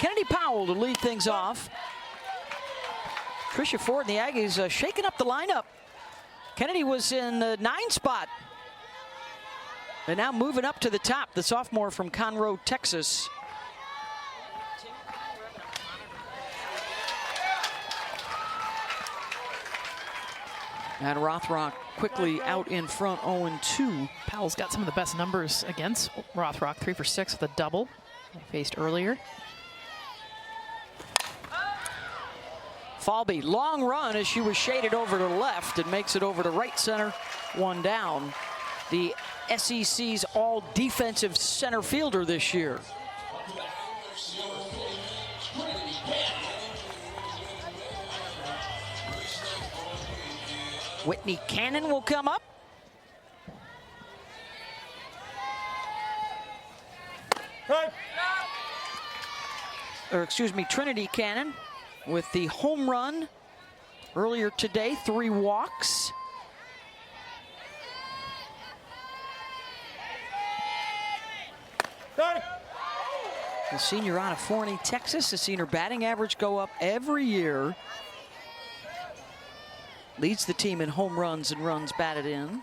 Kennedy Powell to lead things off. Tricia Ford and the Aggies shaking up the lineup. Kennedy was in the 9 spot. And now moving up to the top, the sophomore from Conroe, Texas. And Rothrock quickly out in front, 0-2. Powell's got some of the best numbers against Rothrock, 3 for 6 with a double they faced earlier. Falby, long run as she was shaded over to the left and makes it over to right center, 1 down. The SEC's all defensive center fielder this year. Whitney Cannon will come up. Or excuse me, Trinity Cannon with the home run earlier today, 3 walks. The senior out of Forney, Texas, has seen her batting average go up every year. Leads the team in home runs and runs batted in.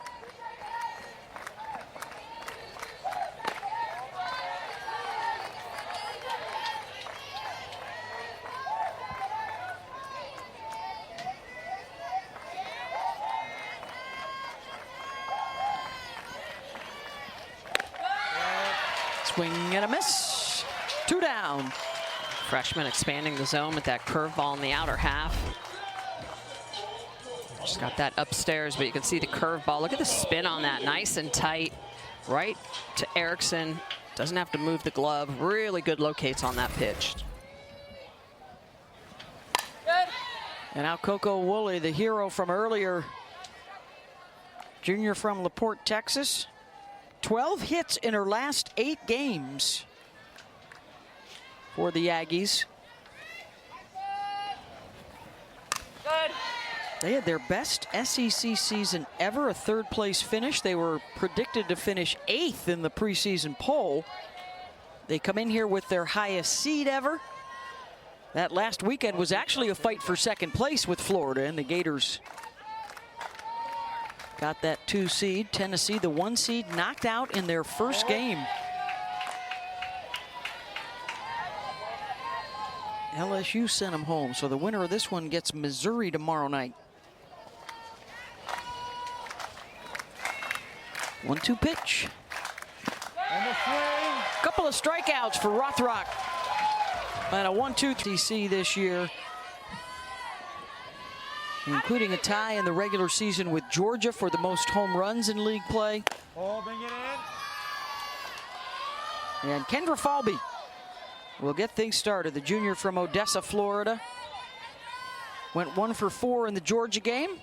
Swing and a miss. 2 down. Freshman expanding the zone with that curveball in the outer half. Just got that upstairs, but you can see the curveball. Look at the spin on that, nice and tight. Right to Erickson. Doesn't have to move the glove. Really good locates on that pitch. And now Coco Woolley, the hero from earlier. Junior from LaPorte, Texas. 12 hits in her last 8 games for the Aggies. They had their best SEC season ever, a 3rd place finish. They were predicted to finish 8th in the preseason poll. They come in here with their highest seed ever. That last weekend was actually a fight for 2nd place with Florida, and the Gators got that 2 seed. Tennessee, the 1 seed, knocked out in their first game. LSU sent them home, so the winner of this one gets Missouri tomorrow night. 1-2 pitch. Couple of strikeouts for Rothrock. And a 1-2 TC this year, including a tie in the regular season with Georgia for the most home runs in league play. Bring it in. And Kendra Falby will get things started. The junior from Odessa, Florida. Went 1 for 4 in the Georgia game.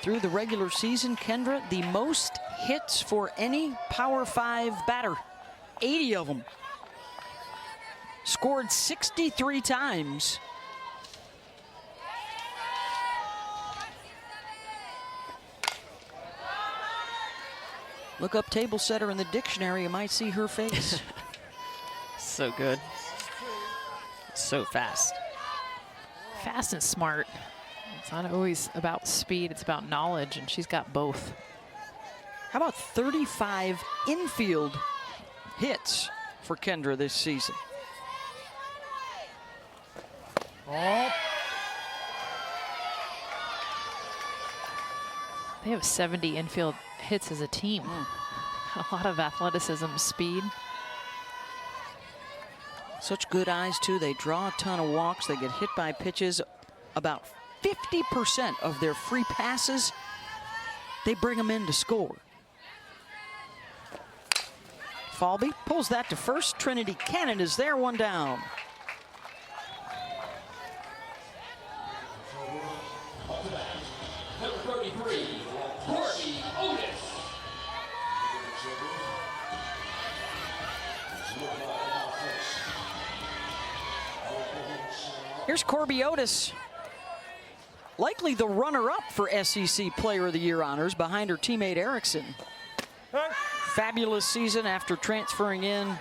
Through the regular season, Kendra, the most hits for any Power 5 batter. 80 of them. Scored 63 times. Look up table setter in the dictionary, you might see her face. So good. So fast. Fast and smart. It's not always about speed, it's about knowledge, and she's got both. How about 35 infield hits for Kendra this season? They have 70 infield hits as a team. A lot of athleticism, speed. Such good eyes, too. They draw a ton of walks. They get hit by pitches. About 50% of their free passes, they bring them in to score. Falby pulls that to first. Trinity Cannon is there, 1 down. Number 33, Corby Otis. Here's Corby Otis. likely the runner-up for SEC Player of the Year honors behind her teammate Erickson. Fabulous season after transferring in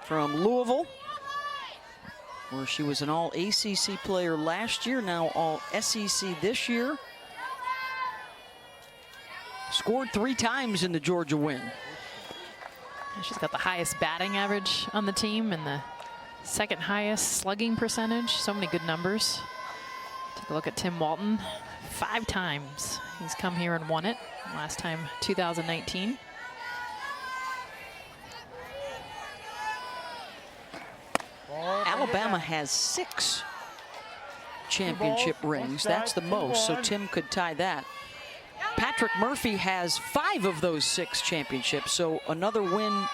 from Louisville, where she was an all-ACC player last year, now all-SEC this year. Scored 3 times in the Georgia win. She's got the highest batting average on the team and the second highest slugging percentage. So many good numbers. Take a look at Tim Walton. 5 times he's come here and won it. Last time, 2019. Alabama has 6 championship rings. That's the most, so Tim could tie that. Patrick Murphy has 5 of those 6 championships, so another win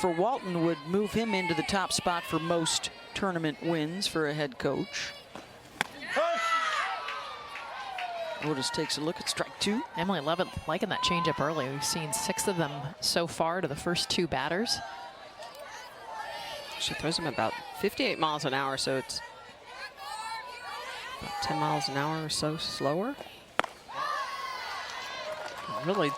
for Walton would move him into the top spot for most tournament wins for a head coach. Otis takes a look at strike 2. Emily Levitt liking that changeup early. We've seen 6 of them so far to the first 2 batters. She throws them about 58 miles an hour, so it's about 10 miles an hour or so slower. Really,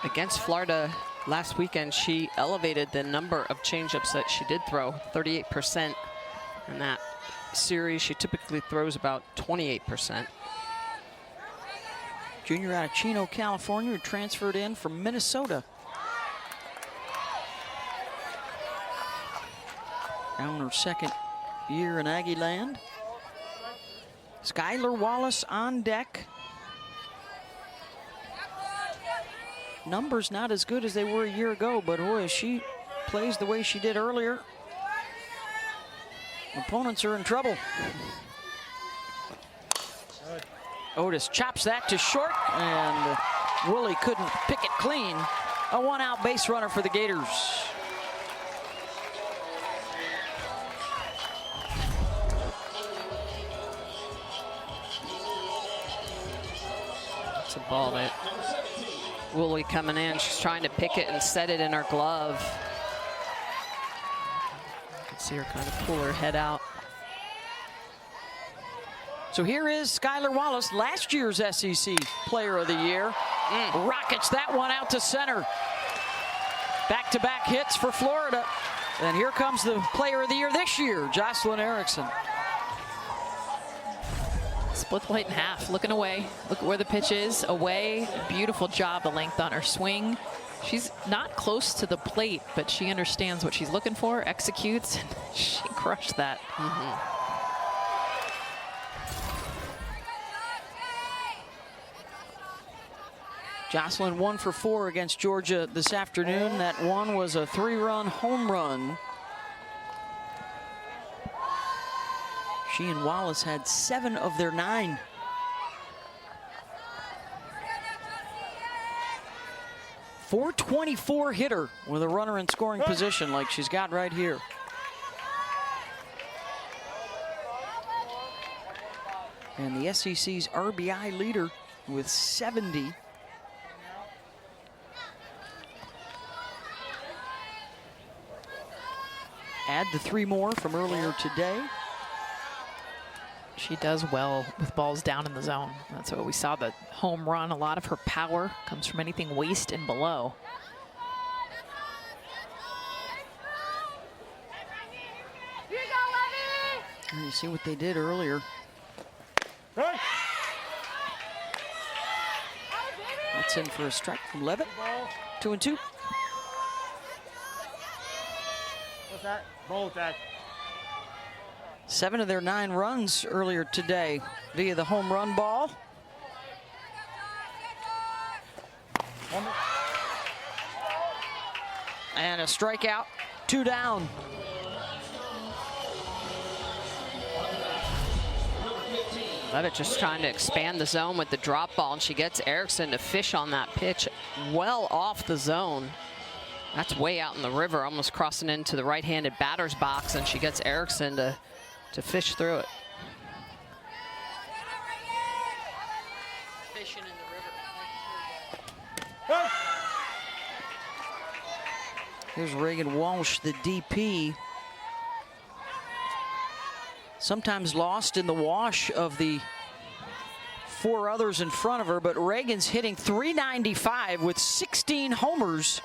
against Florida last weekend, she elevated the number of changeups that she did throw, 38% in that series. She typically throws about 28%. Junior out of Chino, California, who transferred in from Minnesota. Now in her second year in Aggie land. Skylar Wallace on deck. Numbers not as good as they were a year ago, but boy, if she plays the way she did earlier, opponents are in trouble. Otis chops that to short, and Woolley couldn't pick it clean. A 1-out base runner for the Gators. It's a ball that Woolley coming in. She's trying to pick it and set it in her glove. You can see her kind of pull her head out. So here is Skylar Wallace, last year's SEC Player of the Year. Rockets that one out to center. Back-to-back hits for Florida. And here comes the Player of the Year this year, Jocelyn Erickson. Split the plate in half, looking away. Look at where the pitch is, away. Beautiful job, the length on her swing. She's not close to the plate, but she understands what she's looking for, executes, and she crushed that. Jocelyn 1 for 4 against Georgia this afternoon. That one was a 3-run home run. She and Wallace had 7 of their 9. .424 hitter with a runner in scoring position like she's got right here. And the SEC's RBI leader with 70. Add the 3 more from earlier today. She does well with balls down in the zone. That's what we saw, the home run. A lot of her power comes from anything waist and below. And you see what they did earlier. That's in for a strike from Levitt. 2-2. What's that? Bolt that. 7 of their 9 runs earlier today via the home run ball. And a strikeout, 2 down. Levitt just trying to expand the zone with the drop ball, and she gets Erickson to fish on that pitch well off the zone. That's way out in the river, almost crossing into the right-handed batter's box, and she gets Erickson to fish through it. Fishing in the river. Here's Reagan Walsh, the DP. sometimes lost in the wash of the 4 others in front of her, but Reagan's hitting .395 with 16 homers.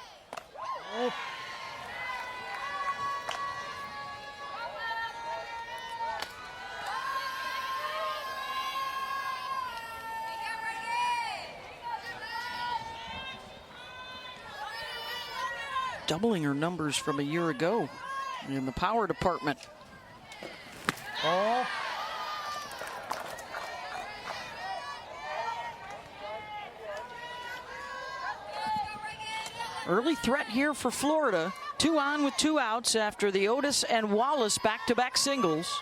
Doubling her numbers from a year ago in the power department. Ball. Early threat here for Florida. 2 on with 2 outs after the Otis and Wallace back-to-back singles.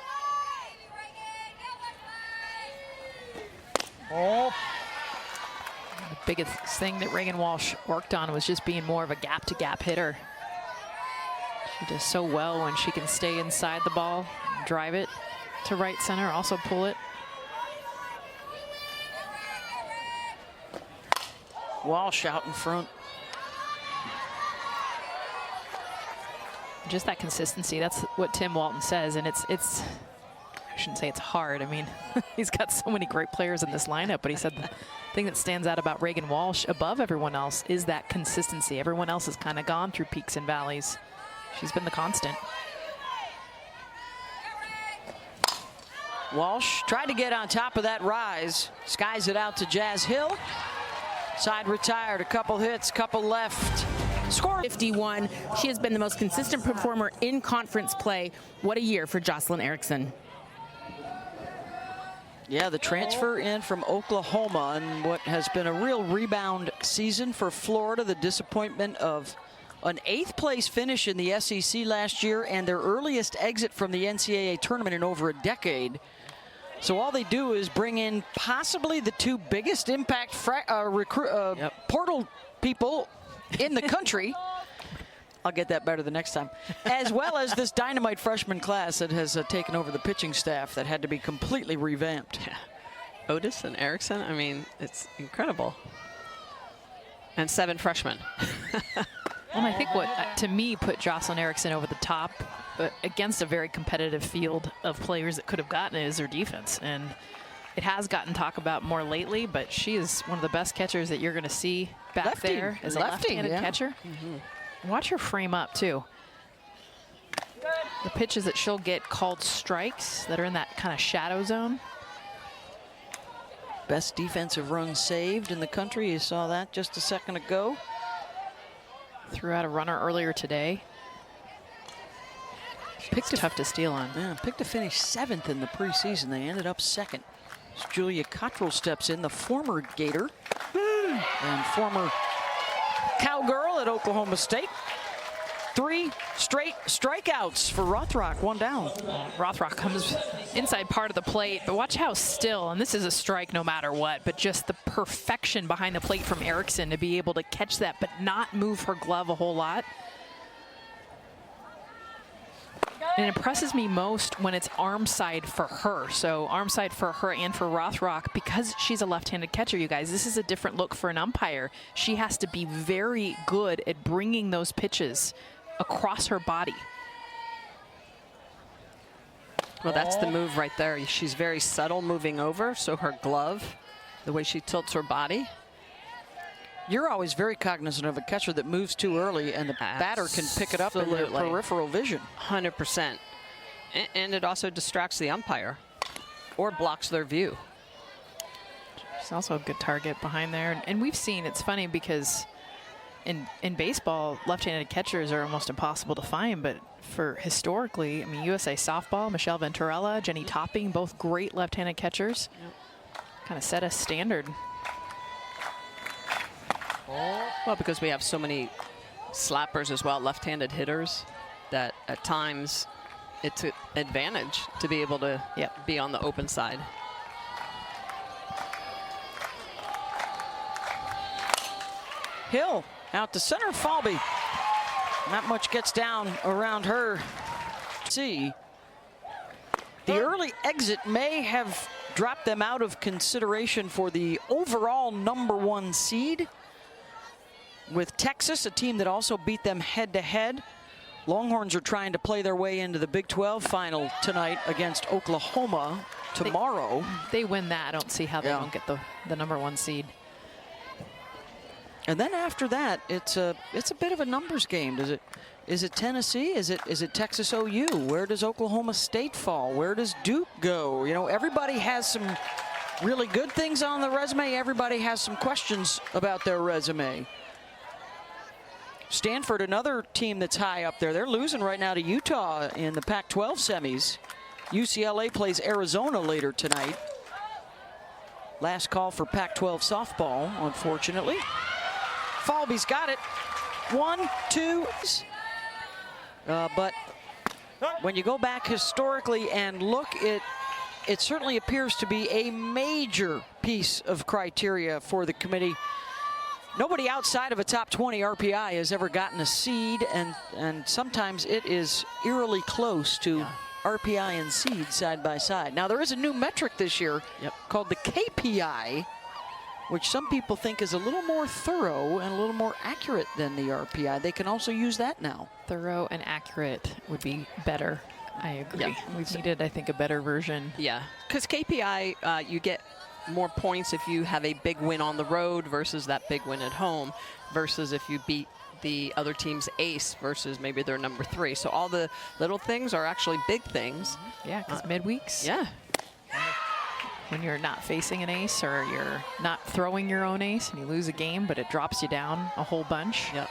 Ball. The biggest thing that Reagan Walsh worked on was just being more of a gap-to-gap hitter. She does so well when she can stay inside the ball, drive it to right center, also pull it. Walsh out in front. Just that consistency, that's what Tim Walton says, and it's I shouldn't say it's hard. I mean, he's got so many great players in this lineup, but he said the thing that stands out about Reagan Walsh above everyone else is that consistency. Everyone else has kind of gone through peaks and valleys. She's been the constant. Walsh tried to get on top of that rise. Skies it out to Jazz Hill. Side retired, a couple hits, couple left. Score 51. She has been the most consistent performer in conference play. What a year for Jocelyn Erickson. Yeah, the transfer in from Oklahoma and what has been a real rebound season for Florida. The disappointment of an 8th place finish in the SEC last year and their earliest exit from the NCAA tournament in over a decade. So all they do is bring in possibly the 2 biggest impact portal people in the country. I'll get that better the next time. As well as this dynamite freshman class that has taken over the pitching staff that had to be completely revamped. Yeah. Otis and Erickson, I mean, it's incredible. And 7 freshmen. And I think what, to me, put Jocelyn Erickson over the top against a very competitive field of players that could have gotten it is her defense. And it has gotten talk about more lately, but she is one of the best catchers that you're going to see back there as a left-handed catcher. Watch her frame up, too. The pitches that she'll get called strikes that are in that kind of shadow zone. Best defensive run saved in the country. You saw that just a second ago. Threw out a runner earlier today. Picked tough to steal on. Yeah, picked to finish 7th in the preseason. They ended up 2nd. As Julia Cottrell steps in, the former Gator and former Cowgirl at Oklahoma State. 3 straight strikeouts for Rothrock, 1 down. Rothrock comes inside part of the plate, but watch how still, and this is a strike no matter what, but just the perfection behind the plate from Erickson to be able to catch that but not move her glove a whole lot. And it impresses me most when it's arm side for her. So arm side for her and for Rothrock, because she's a left-handed catcher, you guys. This is a different look for an umpire. She has to be very good at bringing those pitches across her body. Well, that's the move right there. She's very subtle moving over, so her glove, the way she tilts her body. You're always very cognizant of a catcher that moves too early and the batter can pick it up in their peripheral vision. 100%. And it also distracts the umpire or blocks their view. She's also a good target behind there. And we've seen, it's funny because in baseball, left-handed catchers are almost impossible to find, but for historically, I mean, USA softball, Michelle Venturella, Jenny Topping, both great left-handed catchers. Kind of set a standard. Well, because we have so many slappers as well, left-handed hitters, that at times it's an advantage to be able to be on the open side. Hill out to center, Falby. Not much gets down around her. See, the early exit may have dropped them out of consideration for the overall #1 seed. With Texas, a team that also beat them head-to-head Longhorns are trying to play their way into the Big 12 final tonight against Oklahoma tomorrow. They win that. I don't see how they don't get the #1 seed. And then after that, it's a bit of a numbers game. Is it Tennessee? Is it Texas OU? Where does Oklahoma State fall? Where does Duke go? You know, everybody has some really good things on the resume. Everybody has some questions about their resume. Stanford, another team that's high up there. They're losing right now to Utah in the Pac-12 semis. UCLA plays Arizona later tonight. Last call for Pac-12 softball, unfortunately. Falby's got it. 1, 2. But when you go back historically and look, it certainly appears to be a major piece of criteria for the committee. Nobody outside of a top 20 RPI has ever gotten a seed, and sometimes it is eerily close to RPI and seed side by side. Now, there is a new metric this year called the KPI, which some people think is a little more thorough and a little more accurate than the RPI. They can also use that now. Thorough and accurate would be better. I agree. We've needed, I think, a better version. Yeah, because KPI, you get more points if you have a big win on the road versus that big win at home, versus if you beat the other team's ace versus maybe their #3. So all the little things are actually big things. Yeah, because midweeks. Yeah. When you're not facing an ace or you're not throwing your own ace and you lose a game, but it drops you down a whole bunch. Yep.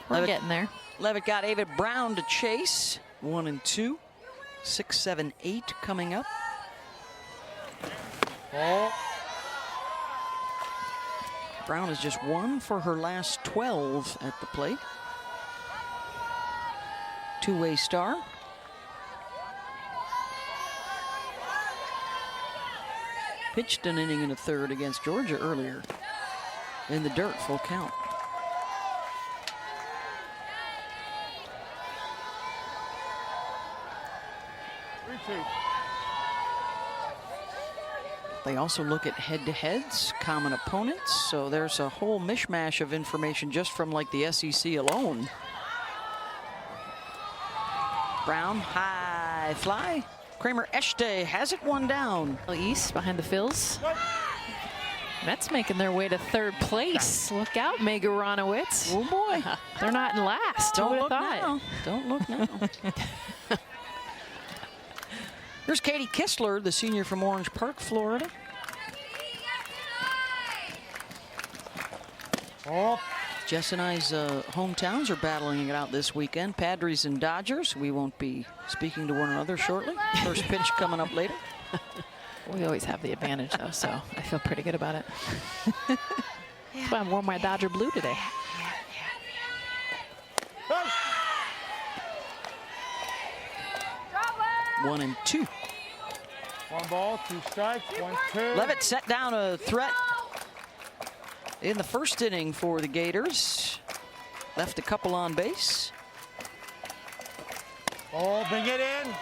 We're getting there. Levitt got David Brown to chase. 1 and 2. 6, 7, 8 coming up. Brown is just 1 for her last 12 at the plate. Two-way star. Pitched an inning and a third against Georgia earlier. In the dirt, full count. They also look at head-to-heads, common opponents, so there's a whole mishmash of information just from like the SEC alone. Brown, high fly. Kramer Echte has it, 1 down. East behind the Phils. Mets making their way to 3rd place. Look out, Megaronowitz. Oh boy. They're not in last. Don't Who look would have thought? now. Don't look now. Here's Katie Kistler, the senior from Orange Park, Florida. Jess and I's hometowns are battling it out this weekend. Padres and Dodgers. We won't be speaking to one another shortly. First pitch coming up later. We always have the advantage, though, so I feel pretty good about it. That's why I'm wearing my Dodger blue today. 1 and 2. 1 ball, 2 strikes, 1, 2. Levitt set down a threat in the first inning for the Gators. Left a couple on base. Oh, bring it in.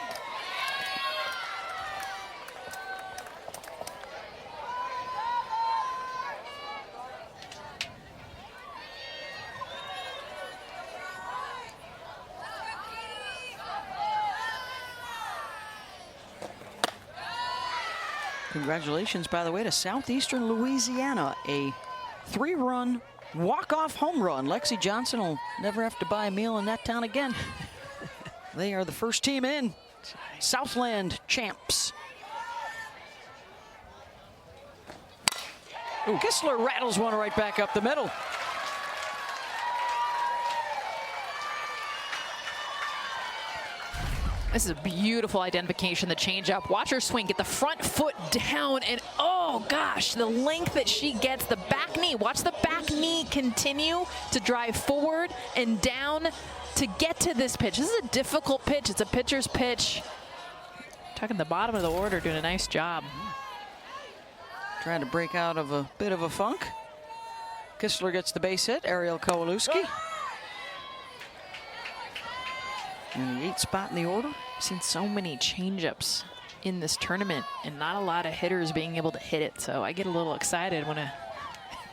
Congratulations, by the way, to Southeastern Louisiana. A 3-run walk-off home run. Lexi Johnson will never have to buy a meal in that town again. They are the first team in. Southland champs. Ooh, Kistler rattles one right back up the middle. This is a beautiful identification, the changeup. Watch her swing, get the front foot down, and oh gosh, the length that she gets, the back knee. Watch the back knee continue to drive forward and down to get to this pitch. This is a difficult pitch. It's a pitcher's pitch. Tucking the bottom of the order, doing a nice job. Trying to break out of a bit of a funk. Kistler gets the base hit, Ariel Kowalewski. In the 8th spot in the order. I've seen so many changeups in this tournament and not a lot of hitters being able to hit it. So I get a little excited when a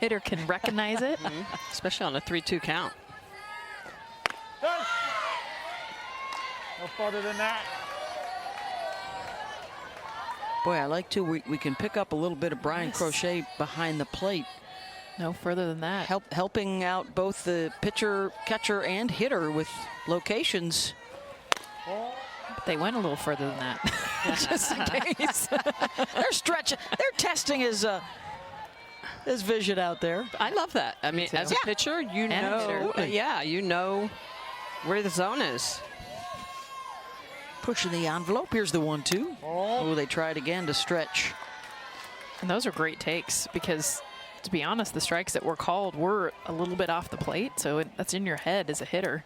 hitter can recognize it. Especially on a 3-2 count. No farther than that. Boy, I like to. We can pick up a little bit of Brian Crochet behind the plate. No further than that. Helping out both the pitcher, catcher, and hitter with locations. But they went a little further than that, just in case. They're stretching. They're testing his vision out there. I love that. I mean, as a pitcher, you know, yeah, you know where the zone is. Pushing the envelope. Here's the 1-2. Oh, they tried again to stretch. And those are great takes because, to be honest, the strikes that were called were a little bit off the plate, so that's in your head as a hitter.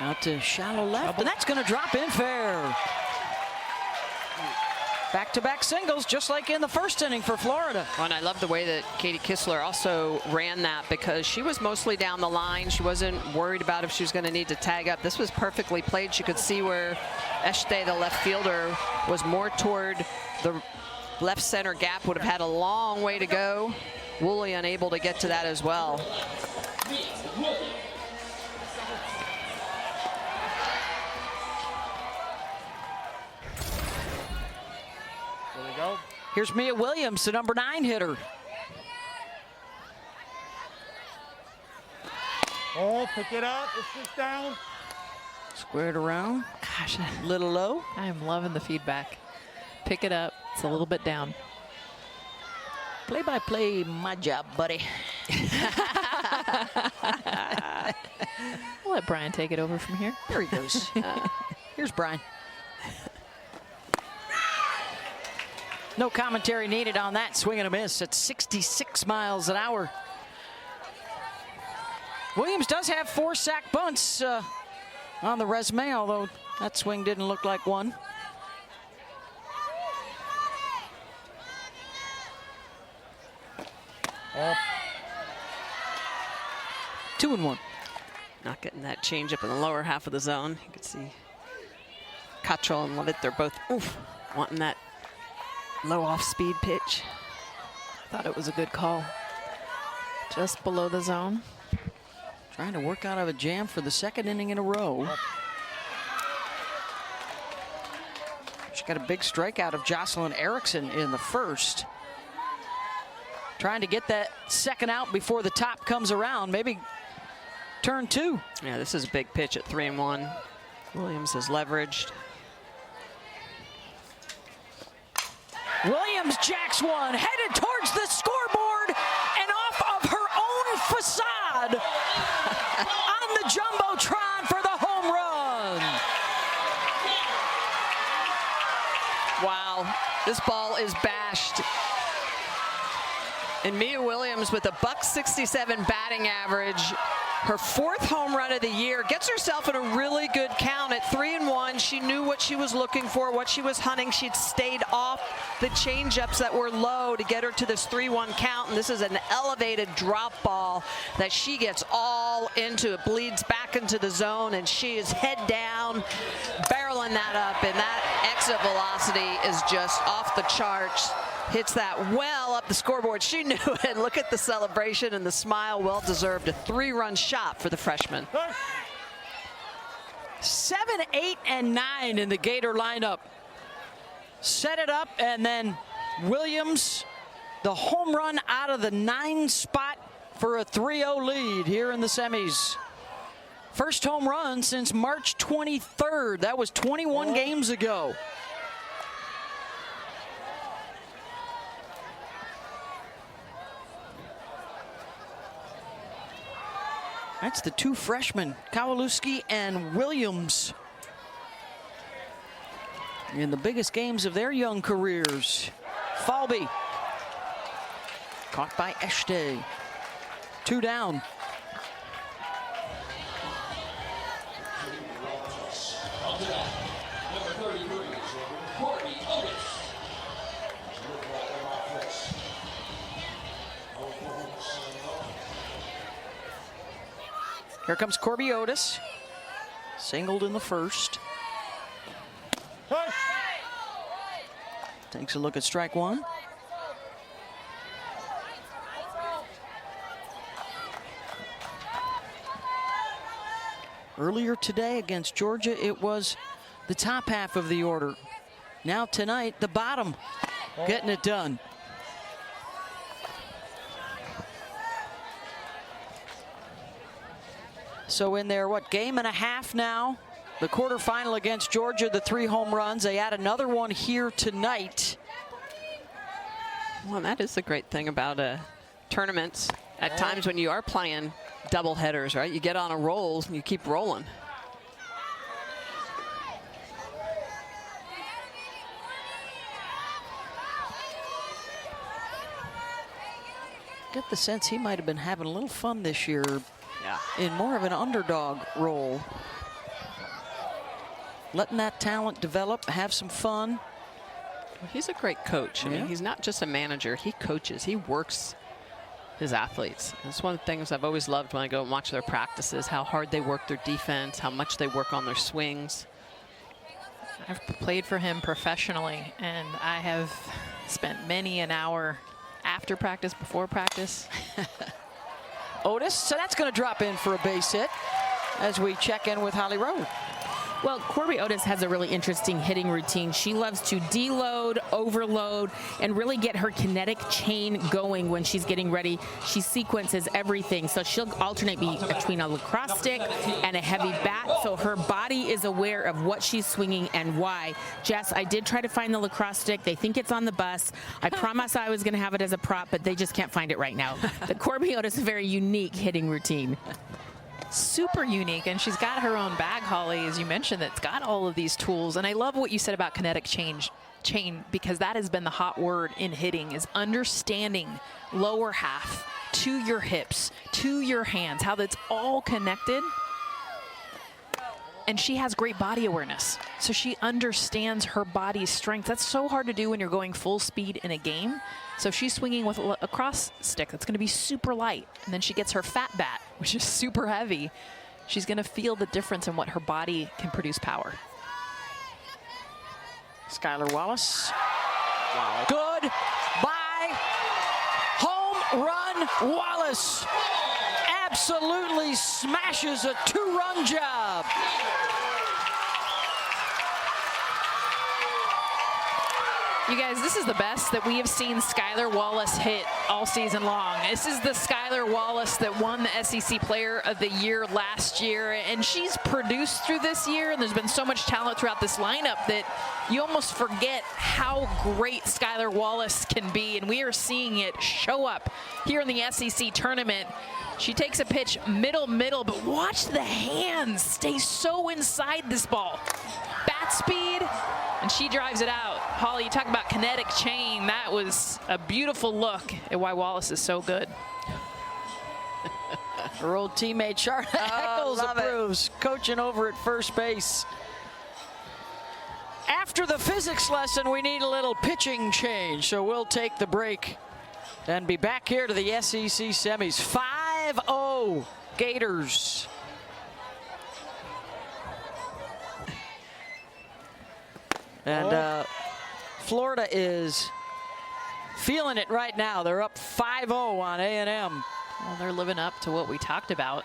Out to shallow left, and that's going to drop in fair. Back-to-back singles, just like in the first inning for Florida. And I love the way that Katie Kistler also ran that because she was mostly down the line. She wasn't worried about if she was going to need to tag up. This was perfectly played. She could see where Eshte, the left fielder, was more toward the left center gap, would have had a long way to go. Woolley unable to get to that as well. Here's Mia Williams, the number 9 hitter. Oh, pick it up. It's just down. Squared around. Gosh, Little low. I am loving the feedback. Pick it up. It's a little bit down. Play-by-play, my job, buddy. We'll let Brian take it over from here. There he goes. Here's Brian. No commentary needed on that. Swing and a miss at 66 miles an hour. Williams does have 4 sack bunts on the resume, although that swing didn't look like one. Oh. 2-1. Not getting that changeup in the lower half of the zone. You can see Cottrell and Levitt, they're both wanting that low off-speed pitch. Thought it was a good call. Just below the zone. Trying to work out of a jam for the 2nd inning in a row. She got a big strikeout of Jocelyn Erickson in the first. Trying to get that 2nd out before the top comes around. Maybe turn 2. Yeah, this is a big pitch at 3-1. Williams is leveraged. Williams jacks one, headed towards the scoreboard and off of her own facade on the Jumbotron for the home run. Wow, this ball is bashed. And Mia Williams with a .167 batting average, her 4th home run of the year, gets herself in a really good count at 3-1. She knew what she was looking for, what she was hunting. She'd stayed off the changeups that were low to get her to this 3-1 count. And this is an elevated drop ball that she gets all into. It bleeds back into the zone, and she is head down, barreling that up, and that exit velocity is just off the charts. Hits that well up the scoreboard. She knew it. Look at the celebration and the smile. Well deserved. A 3-run shot for the freshman. 7, 8, and 9 in the Gator lineup. Set it up, and then Williams, the home run out of the 9 spot for a 3-0 lead here in the semis. First home run since March 23rd. That was 21 games ago. That's the 2 freshmen, Kowalewski and Williams, in the biggest games of their young careers. Falby, caught by Eshte. 2 down. Here comes Corby Otis. Singled in the first. Takes a look at strike one. Earlier today against Georgia, it was the top half of the order. Now tonight, the bottom, getting it done. So in their, game and a half now? The quarterfinal against Georgia, the 3 home runs. They add another one here tonight. Well, that is the great thing about tournaments. At times when you are playing double headers, right? You get on a roll and you keep rolling. Get the sense he might have been having a little fun this year. Yeah. In more of an underdog role. Letting that talent develop, have some fun. Well, he's a great coach. I mean, he's not just a manager. He coaches. He works his athletes. That's one of the things I've always loved when I go and watch their practices, how hard they work their defense, how much they work on their swings. I've played for him professionally, and I have spent many an hour after practice, before practice. Otis, so that's going to drop in for a base hit as we check in with Holly Rowe. Well, Corby Otis has a really interesting hitting routine. She loves to deload, overload, and really get her kinetic chain going when she's getting ready. She sequences everything. So she'll alternate between a lacrosse stick and a heavy bat. So her body is aware of what she's swinging and why. Jess, I did try to find the lacrosse stick. They think it's on the bus. I promised I was going to have it as a prop, but they just can't find it right now. The Corby Otis is a very unique hitting routine. Super unique, and she's got her own bag, Holly, as you mentioned, that's got all of these tools. And I love what you said about kinetic chain, because that has been the hot word in hitting, is understanding lower half to your hips, to your hands, how that's all connected. And she has great body awareness, so she understands her body's strength. That's so hard to do when you're going full speed in a game. So she's swinging with a lacrosse stick that's going to be super light, and then she gets her fat bat, which is super heavy. She's going to feel the difference in what her body can produce power. Skylar Wallace. Wow. Good by home run Wallace. Absolutely smashes a 2-run job. You guys, this is the best that we have seen Skylar Wallace hit all season long. This is the Skylar Wallace that won the SEC Player of the Year last year, and she's produced through this year, and there's been so much talent throughout this lineup that you almost forget how great Skylar Wallace can be, and we are seeing it show up here in the SEC tournament. She takes a pitch middle, but watch the hands stay so inside this ball. Bat speed, and she drives it out. Holly, you talk about kinetic chain. That was a beautiful look at why Wallace is so good. Her old teammate Charlotte Eccles approves, coaching over at first base. After the physics lesson, we need a little pitching change, so we'll take the break and be back here to the SEC semis. 5-0 Gators. And Florida is feeling it right now. They're up 5-0 on A&M. Well, they're living up to what we talked about.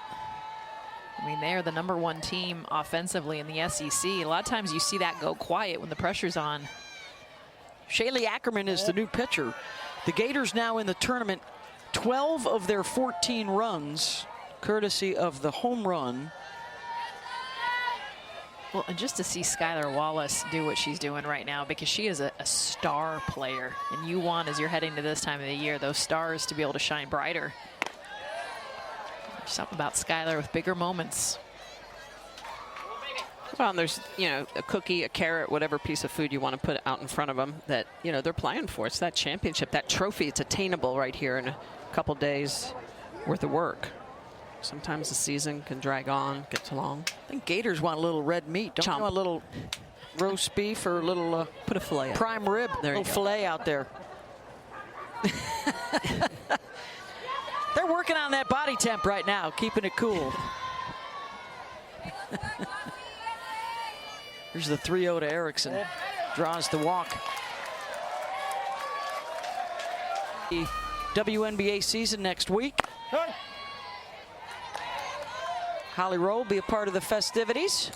I mean, they are the #1 team offensively in the SEC. A lot of times you see that go quiet when the pressure's on. Shaylee Ackerman is the new pitcher. The Gators now in the tournament, 12 of their 14 runs, courtesy of the home run. Well, and just to see Skylar Wallace do what she's doing right now, because she is a star player. And you want, as you're heading to this time of the year, those stars to be able to shine brighter. There's something about Skylar with bigger moments. Well, and there's, a cookie, a carrot, whatever piece of food you want to put out in front of them that, they're playing for. It's that championship, that trophy. It's attainable right here in a couple days worth of work. Sometimes the season can drag on, get too long. I think Gators want a little red meat. Don't you want a little roast beef or a little put a fillet prime rib, there, little fillet out there. They're working on that body temp right now, keeping it cool. Here's the 3-0 to Erickson. Draws the walk. The WNBA season next week. Hey. Holly Rowe will be a part of the festivities.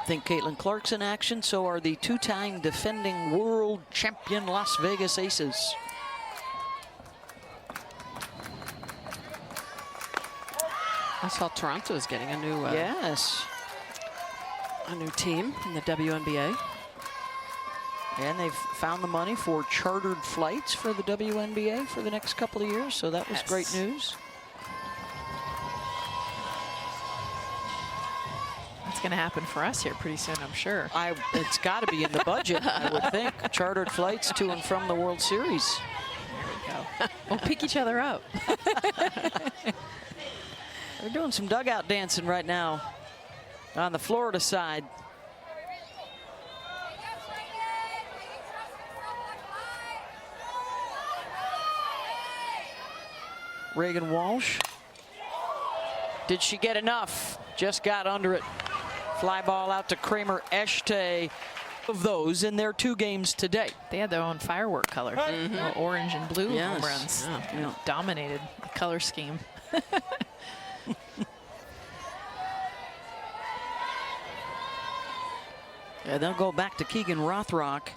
I think Caitlin Clark's in action, so are the two-time defending world champion Las Vegas Aces. I saw Toronto is getting a new Yes. a new team in the WNBA. And they've found the money for chartered flights for the WNBA for the next couple of years, so that was great news. It's going to happen for us here pretty soon, I'm sure. It's got to be in the budget, I would think. Chartered flights to and from the World Series. We'll pick each other up. They're doing some dugout dancing right now on the Florida side. Reagan Walsh. Did she get enough? Just got under it. Fly ball out to Kramer Eschte. Of those in their 2 games today. They had their own firework color. Orange and blue Yes. home runs. Yeah. Dominated the color scheme. Yeah, they'll go back to Keegan Rothrock.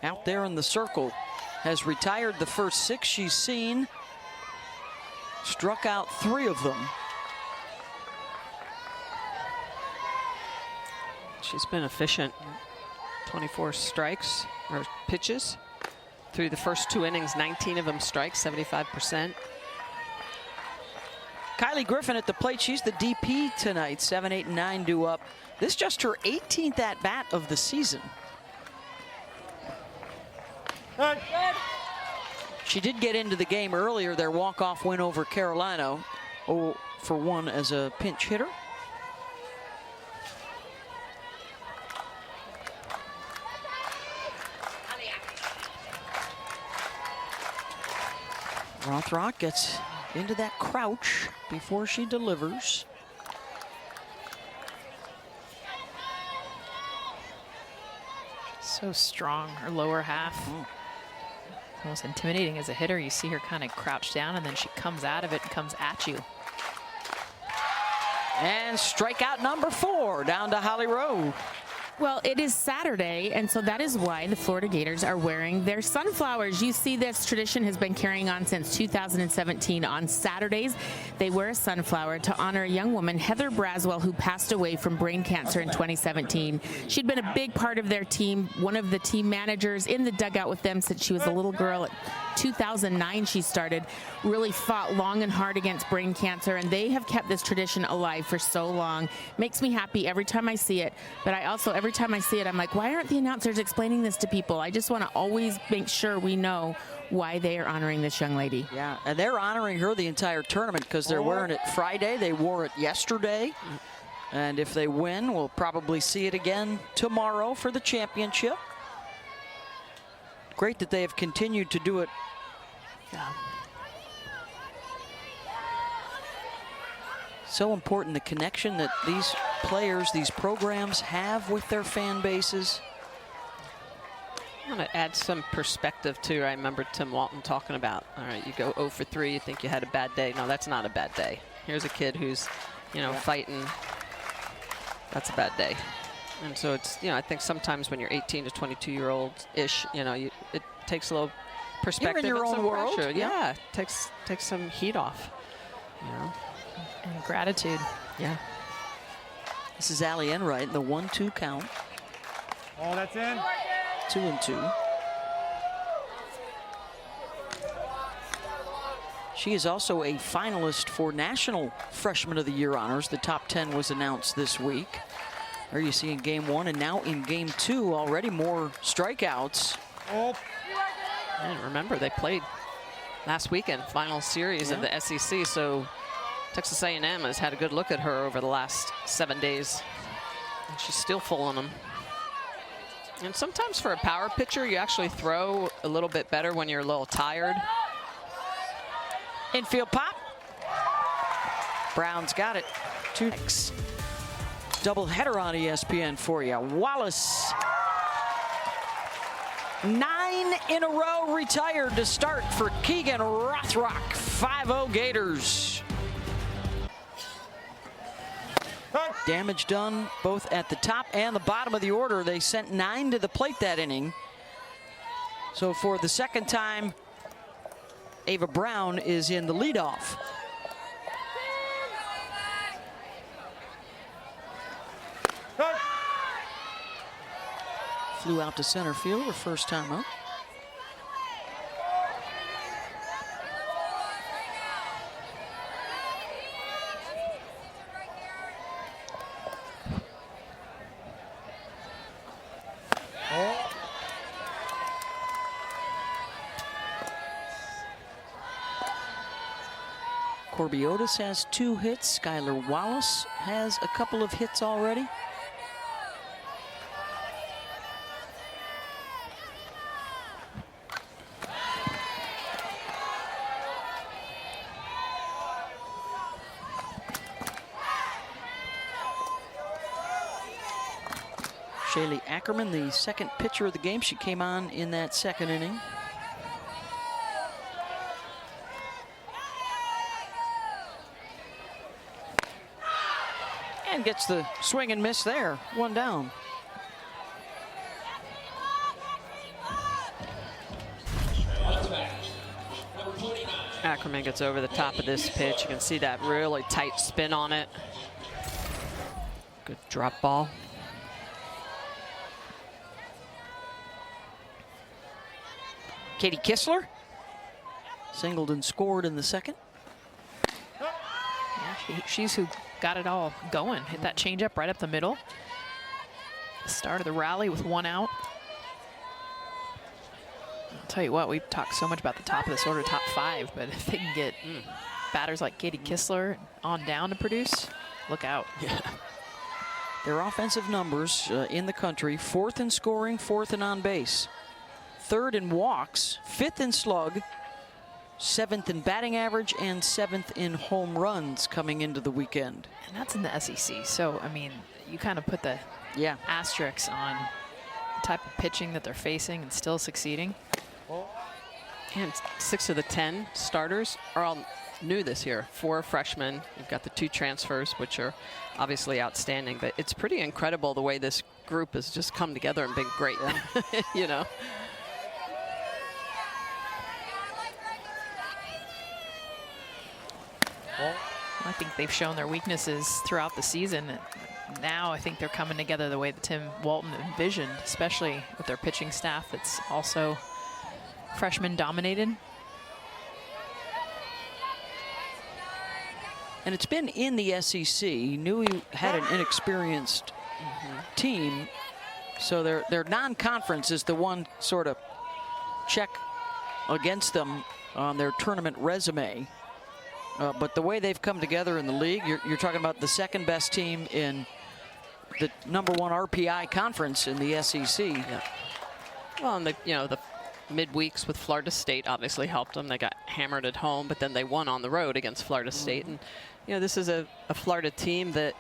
Out there in the circle. Has retired the first 6 she's seen. Struck out 3 of them. She's been efficient. 24 strikes or pitches through the first 2 innings. 19 of them strikes, 75%. Kylie Griffin at the plate. She's the DP tonight. 7, 8, and 9 due up. This is just her 18th at-bat of the season. Hey. She did get into the game earlier, their walk-off win over Carolina. 0-for-1 as a pinch hitter. Rothrock gets into that crouch before she delivers. So strong, her lower half. Almost intimidating as a hitter. You see her kind of crouch down, and then she comes out of it and comes at you. And strikeout number 4 down to Holly Rowe. Well, it is Saturday, and so that is why the Florida Gators are wearing their sunflowers. You see, this tradition has been carrying on since 2017. On Saturdays, they wear a sunflower to honor a young woman, Heather Braswell, who passed away from brain cancer in 2017. She'd been a big part of their team, one of the team managers in the dugout with them since she was a little girl. At 2009 she started, really fought long and hard against brain cancer, and they have kept this tradition alive for so long. Makes me happy every time I see it, but I also, every time I see it, I'm like, why aren't the announcers explaining this to people? I just want to always make sure we know why they are honoring this young lady. Yeah, and they're honoring her the entire tournament because they're wearing it Friday. They wore it yesterday. And if they win, we'll probably see it again tomorrow for the championship. Great that they have continued to do it. Yeah. So important, the connection that these players, these programs have with their fan bases. I want to add some perspective too. I remember Tim Walton talking about, all right, you go 0 for 3, you think you had a bad day. No, that's not a bad day. Here's a kid who's, you know, fighting. That's a bad day. And so it's, you know, I think sometimes when you're 18 to 22-year-old-ish, you know, it takes a little perspective. You're in your and own some world. pressure. Yeah, takes some heat off. You know. And gratitude. Yeah. This is Allie Enright, the 1-2 count. Oh, that's in. 2-2. She is also a finalist for National Freshman of the Year honors. The top 10 was announced this week. There you see in game 1, and now in game 2, already more strikeouts. Oh. And remember, they played last weekend, final series of the SEC, so Texas A&M has had a good look at her over the last 7 days. And she's still fooling them. And sometimes for a power pitcher, you actually throw a little bit better when you're a little tired. Infield pop. Brown's got it. 2 double header on ESPN for you. Wallace. 9 9 in a row retired to start for Keegan Rothrock. 5-0 Gators. Damage done both at the top and the bottom of the order. They sent 9 to the plate that inning. So for the second time, Ava Brown is in the leadoff. Flew out to center field her first time up. Corby Otis has 2 hits. Skylar Wallace has a couple of hits already. Shaylee Ackerman, the second pitcher of the game. She came on in that second inning. And gets the swing and miss there. 1 down. Ackerman gets over the top of this pitch. You can see that really tight spin on it. Good drop ball. Katie Kistler singled and scored in the second. Yeah, she's who got it all going. Hit that changeup right up the middle. Start of the rally with 1 out. I'll tell you what, we've talked so much about the top of this order, top 5, but if they can get batters like Katie Kistler on down to produce, look out. Yeah. Their offensive numbers in the country: 4th in scoring, 4th in on base, 3rd in walks, 5th in slug, 7th in batting average, and 7th in home runs coming into the weekend. And that's in the SEC. So, I mean, you kind of put the asterisks on the type of pitching that they're facing and still succeeding. And 6 of the 10 starters are all new this year. 4 freshmen. You've got the 2 transfers, which are obviously outstanding. But it's pretty incredible the way this group has just come together and been great. You know. I think they've shown their weaknesses throughout the season. Now I think they're coming together the way that Tim Walton envisioned, especially with their pitching staff that's also freshman dominated. And it's been in the SEC. You knew he had an inexperienced team, so their non-conference is the one sort of check against them on their tournament resume. But the way they've come together in the league, you're talking about the second best team in the #1 RPI conference in the SEC. Yeah. Well, and the midweeks with Florida State obviously helped them. They got hammered at home, but then they won on the road against Florida State. And this is a Florida team that,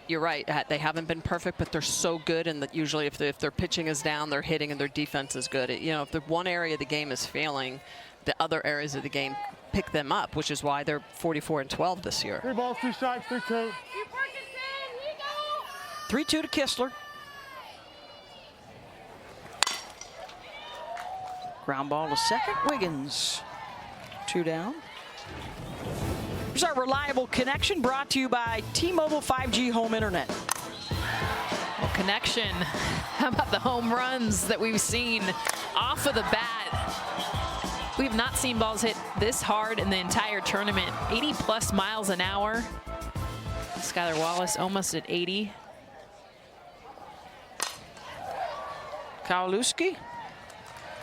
you're right, they haven't been perfect, but they're so good. And that usually if their pitching is down, they're hitting and their defense is good. If the one area of the game is failing, the other areas of the game pick them up, which is why they're 44-12 this year. 3 balls, 2 strikes, 3-2. 3-2 to Kistler. Ground ball to second. Wiggins. 2 down. Here's our reliable connection, brought to you by T-Mobile 5G Home Internet. Well, connection. How about the home runs that we've seen off of the bat? We've not seen balls hit this hard in the entire tournament. 80+ miles an hour. Skylar Wallace almost at 80. Kowalewski.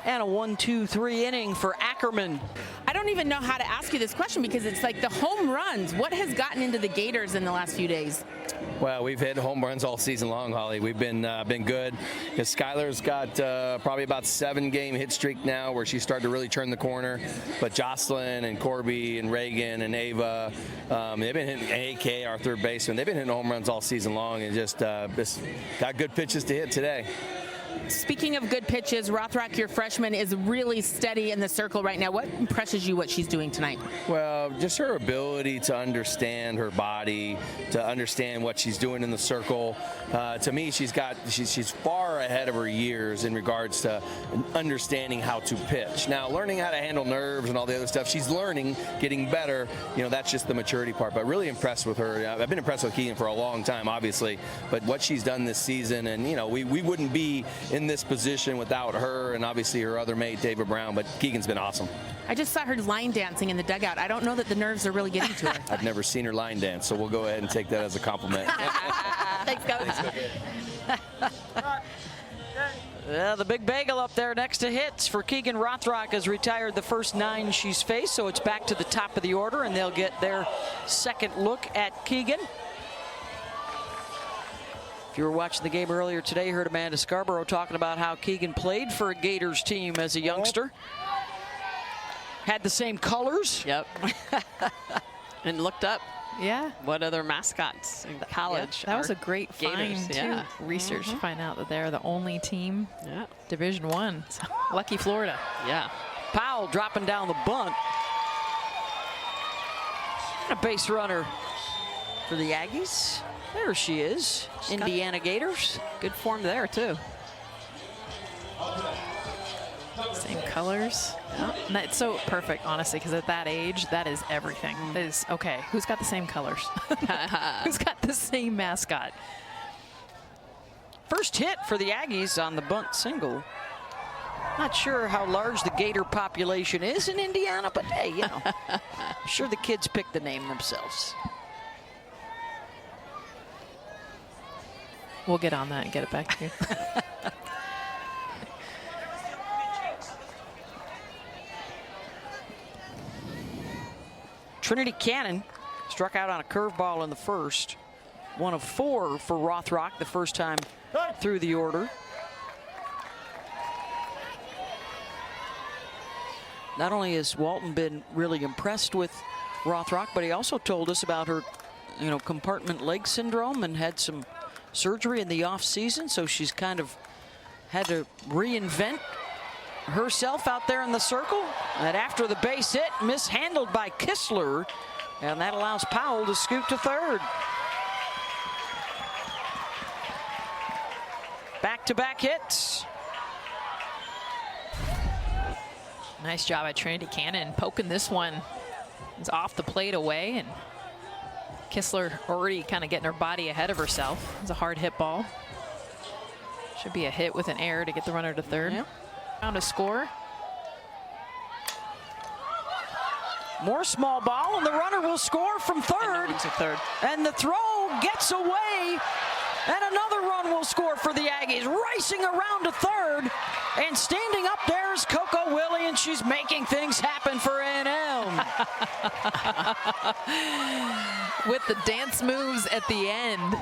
And a 1-2-3 inning for Ackerman. I don't even know how to ask you this question because it's like the home runs. What has gotten into the Gators in the last few days? Well, we've hit home runs all season long, Holly. We've been good. Skylar's got probably about 7-game hit streak now where she's started to really turn the corner. But Jocelyn and Corby and Reagan and Ava, they've been hitting AK, our third baseman. They've been hitting home runs all season long and just got good pitches to hit today. Speaking of good pitches, Rothrock, your freshman, is really steady in the circle right now. What impresses you what she's doing tonight? Well, just her ability to understand her body, to understand what she's doing in the circle. To me, she's far ahead of her years in regards to understanding how to pitch. Now, learning how to handle nerves and all the other stuff, she's learning, getting better. You know, that's just the maturity part. But really impressed with her. I've been impressed with Keegan for a long time, obviously. But what she's done this season, and you know, we wouldn't be in this position without her and obviously her other mate, David Brown. But Keegan's been awesome. I just saw her line dancing in the dugout. I don't know that the nerves are really getting to her. I've never seen her line dance, so we'll go ahead and take that as a compliment. Thanks, Coach. The big bagel up there next to hits for Keegan Rothrock has retired the first 9 she's faced, so it's back to the top of the order, and they'll get their second look at Keegan. If you were watching the game earlier today, you heard Amanda Scarborough talking about how Keegan played for a Gators team as a youngster. Had the same colors. Yep. And looked up. Yeah. What other mascots in college? That was a great Gators, find, too. yeah. Research to find out that they're the only team, Yeah. Division I. So, lucky Florida. Yeah. Powell dropping down the bunt. A base runner for the Aggies. There she is, Indiana Gators. Good form there, too. Same colors. Yeah. And that's so perfect, honestly, because at that age, that is everything. That is, okay, who's got the same colors? Who's got the same mascot? First hit for the Aggies on the bunt single. Not sure how large the Gator population is in Indiana, but hey, you know, I'm sure the kids pick the name themselves. We'll get on that and get it back to you. Trinity Cannon struck out on a curveball in the first. 1 of 4 for Rothrock the first time through the order. Not only has Walton been really impressed with Rothrock, but he also told us about her, you know, compartment leg syndrome and had some surgery in the off season, so she's kind of had to reinvent herself out there in the circle. And after the base hit, mishandled by Kistler, and that allows Powell to scoot to third. Back-to-back hits. Nice job by Trinity Cannon poking this one. It's off the plate away, and Kistler already kind of getting her body ahead of herself. It's a hard hit ball. Should be a hit with an error to get the runner to third. Yep. Found a score. More small ball, and the runner will score from third. And the throw gets away, and another run will score for the Aggies. Racing around to third, and standing up there is Coco Willie, and she's making things happen for A&M. With the dance moves at the end.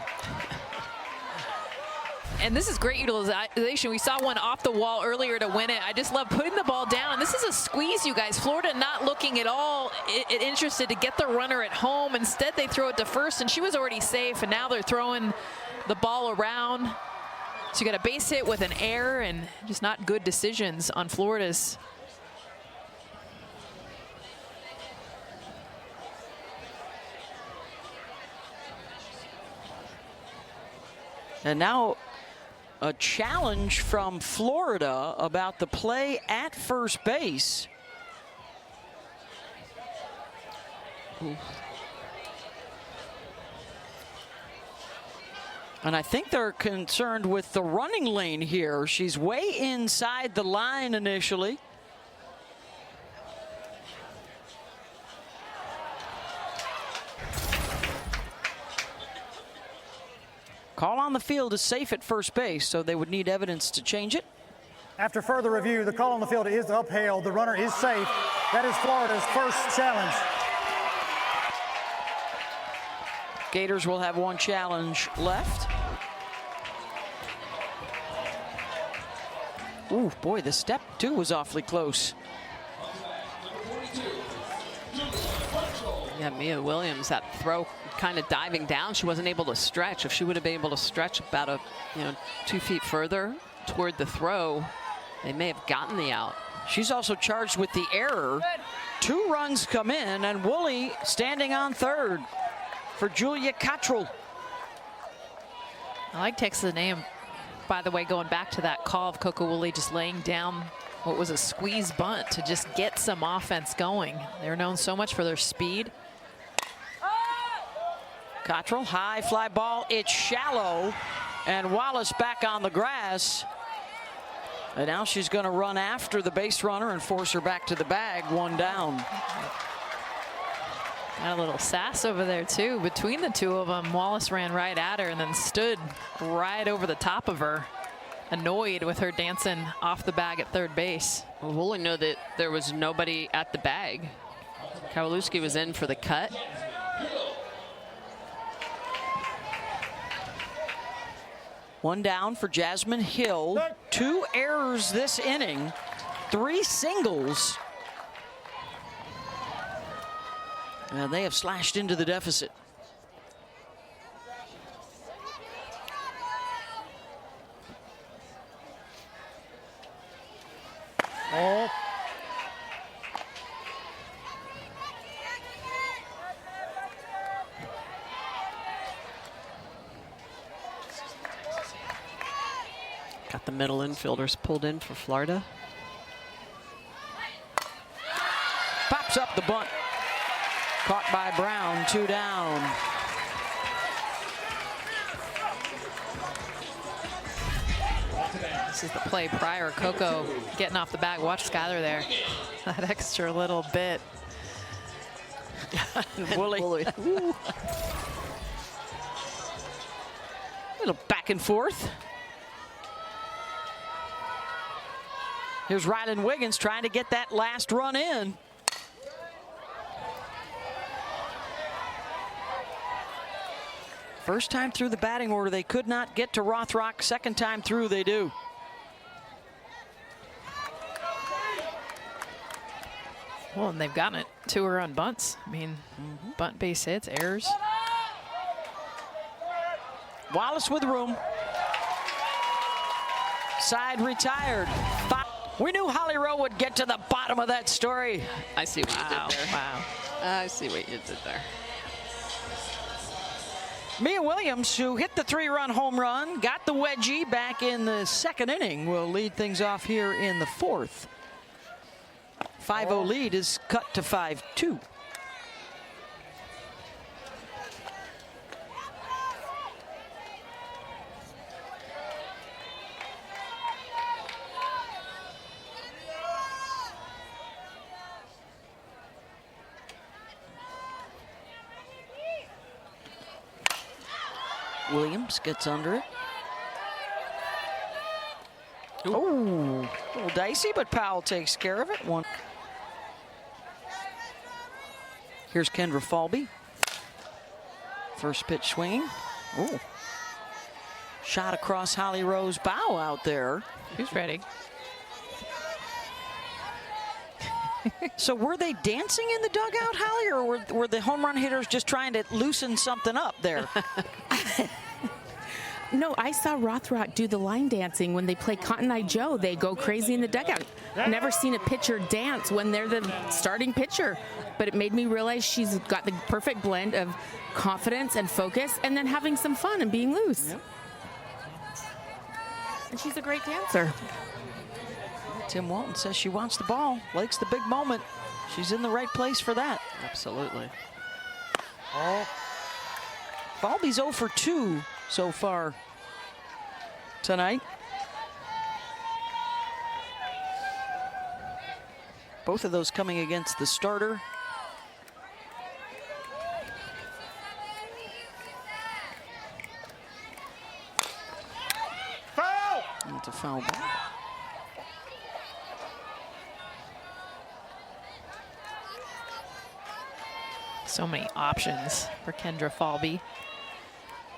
And this is great utilization. We saw one off the wall earlier to win it. I just love putting the ball down. And this is a squeeze, you guys. Florida not looking at all interested to get the runner at home. Instead, they throw it to first, and she was already safe. And now they're throwing the ball around. So you got a base hit with an error, and just not good decisions on Florida's. And now a challenge from Florida about the play at first base. And I think they're concerned with the running lane here. She's way inside the line initially. Call on the field is safe at first base, so they would need evidence to change it. After further review, the call on the field is upheld. The runner is safe. That is Florida's first challenge. Gators will have 1 challenge left. Ooh, boy, the step too was awfully close. Yeah, Mia Williams, that throw kind of diving down. She wasn't able to stretch. If she would have been able to stretch about 2 feet further, toward the throw, they may have gotten the out. She's also charged with the error. 2 runs come in, and Woolley standing on third for Julia Cottrell. I like Texas A&M, by the way, going back to that call of Coco Woolley just laying down what was a squeeze bunt to just get some offense going. They're known so much for their speed. Cottrell, high fly ball, it's shallow, and Wallace back on the grass. And now she's going to run after the base runner and force her back to the bag, 1 down. Got a little sass over there too between the two of them. Wallace ran right at her and then stood right over the top of her, annoyed with her dancing off the bag at third base. Well, Woolley knew that there was nobody at the bag. Kowalewski was in for the cut. One down for Jasmine Hill. 2 errors this inning, 3 singles. And they have slashed into the deficit. Oh. Got the middle infielders pulled in for Florida. Pops up the bunt. Caught by Brown, 2 down. This is the play prior. Coco getting off the bag. Watch Skylar there. That extra little bit. Woolley. Little back and forth. Here's Rylan Wiggins trying to get that last run in. First time through the batting order, they could not get to Rothrock. Second time through, they do. Well, and they've gotten it 2 run bunts. I mean, bunt base hits, errors. Wallace with room. Side retired. We knew Holly Rowe would get to the bottom of that story. I see what you did there. Wow. I see what you did there. Mia Williams, who hit the 3-run home run, got the wedgie back in the second inning, will lead things off here in the 4th. 5-0 lead is cut to 5-2. Williams gets under it. Oh, a little dicey, but Powell takes care of it. One. Here's Kendra Falby. First pitch swinging. Oh. Shot across Holly Rowe's bow out there. Who's ready? So were they dancing in the dugout, Holly, or were the home run hitters just trying to loosen something up there? No, I saw Rothrock do the line dancing when they play Cotton Eye Joe. They go crazy in the dugout. Never seen a pitcher dance when they're the starting pitcher. But it made me realize she's got the perfect blend of confidence and focus and then having some fun and being loose. Yep. And she's a great dancer. Tim Walton says she wants the ball, likes the big moment. She's in the right place for that. Absolutely. Oh. Falby's 0 for 2 so far tonight. Both of those coming against the starter. Foul! It's a foul ball. So many options for Kendra Falby.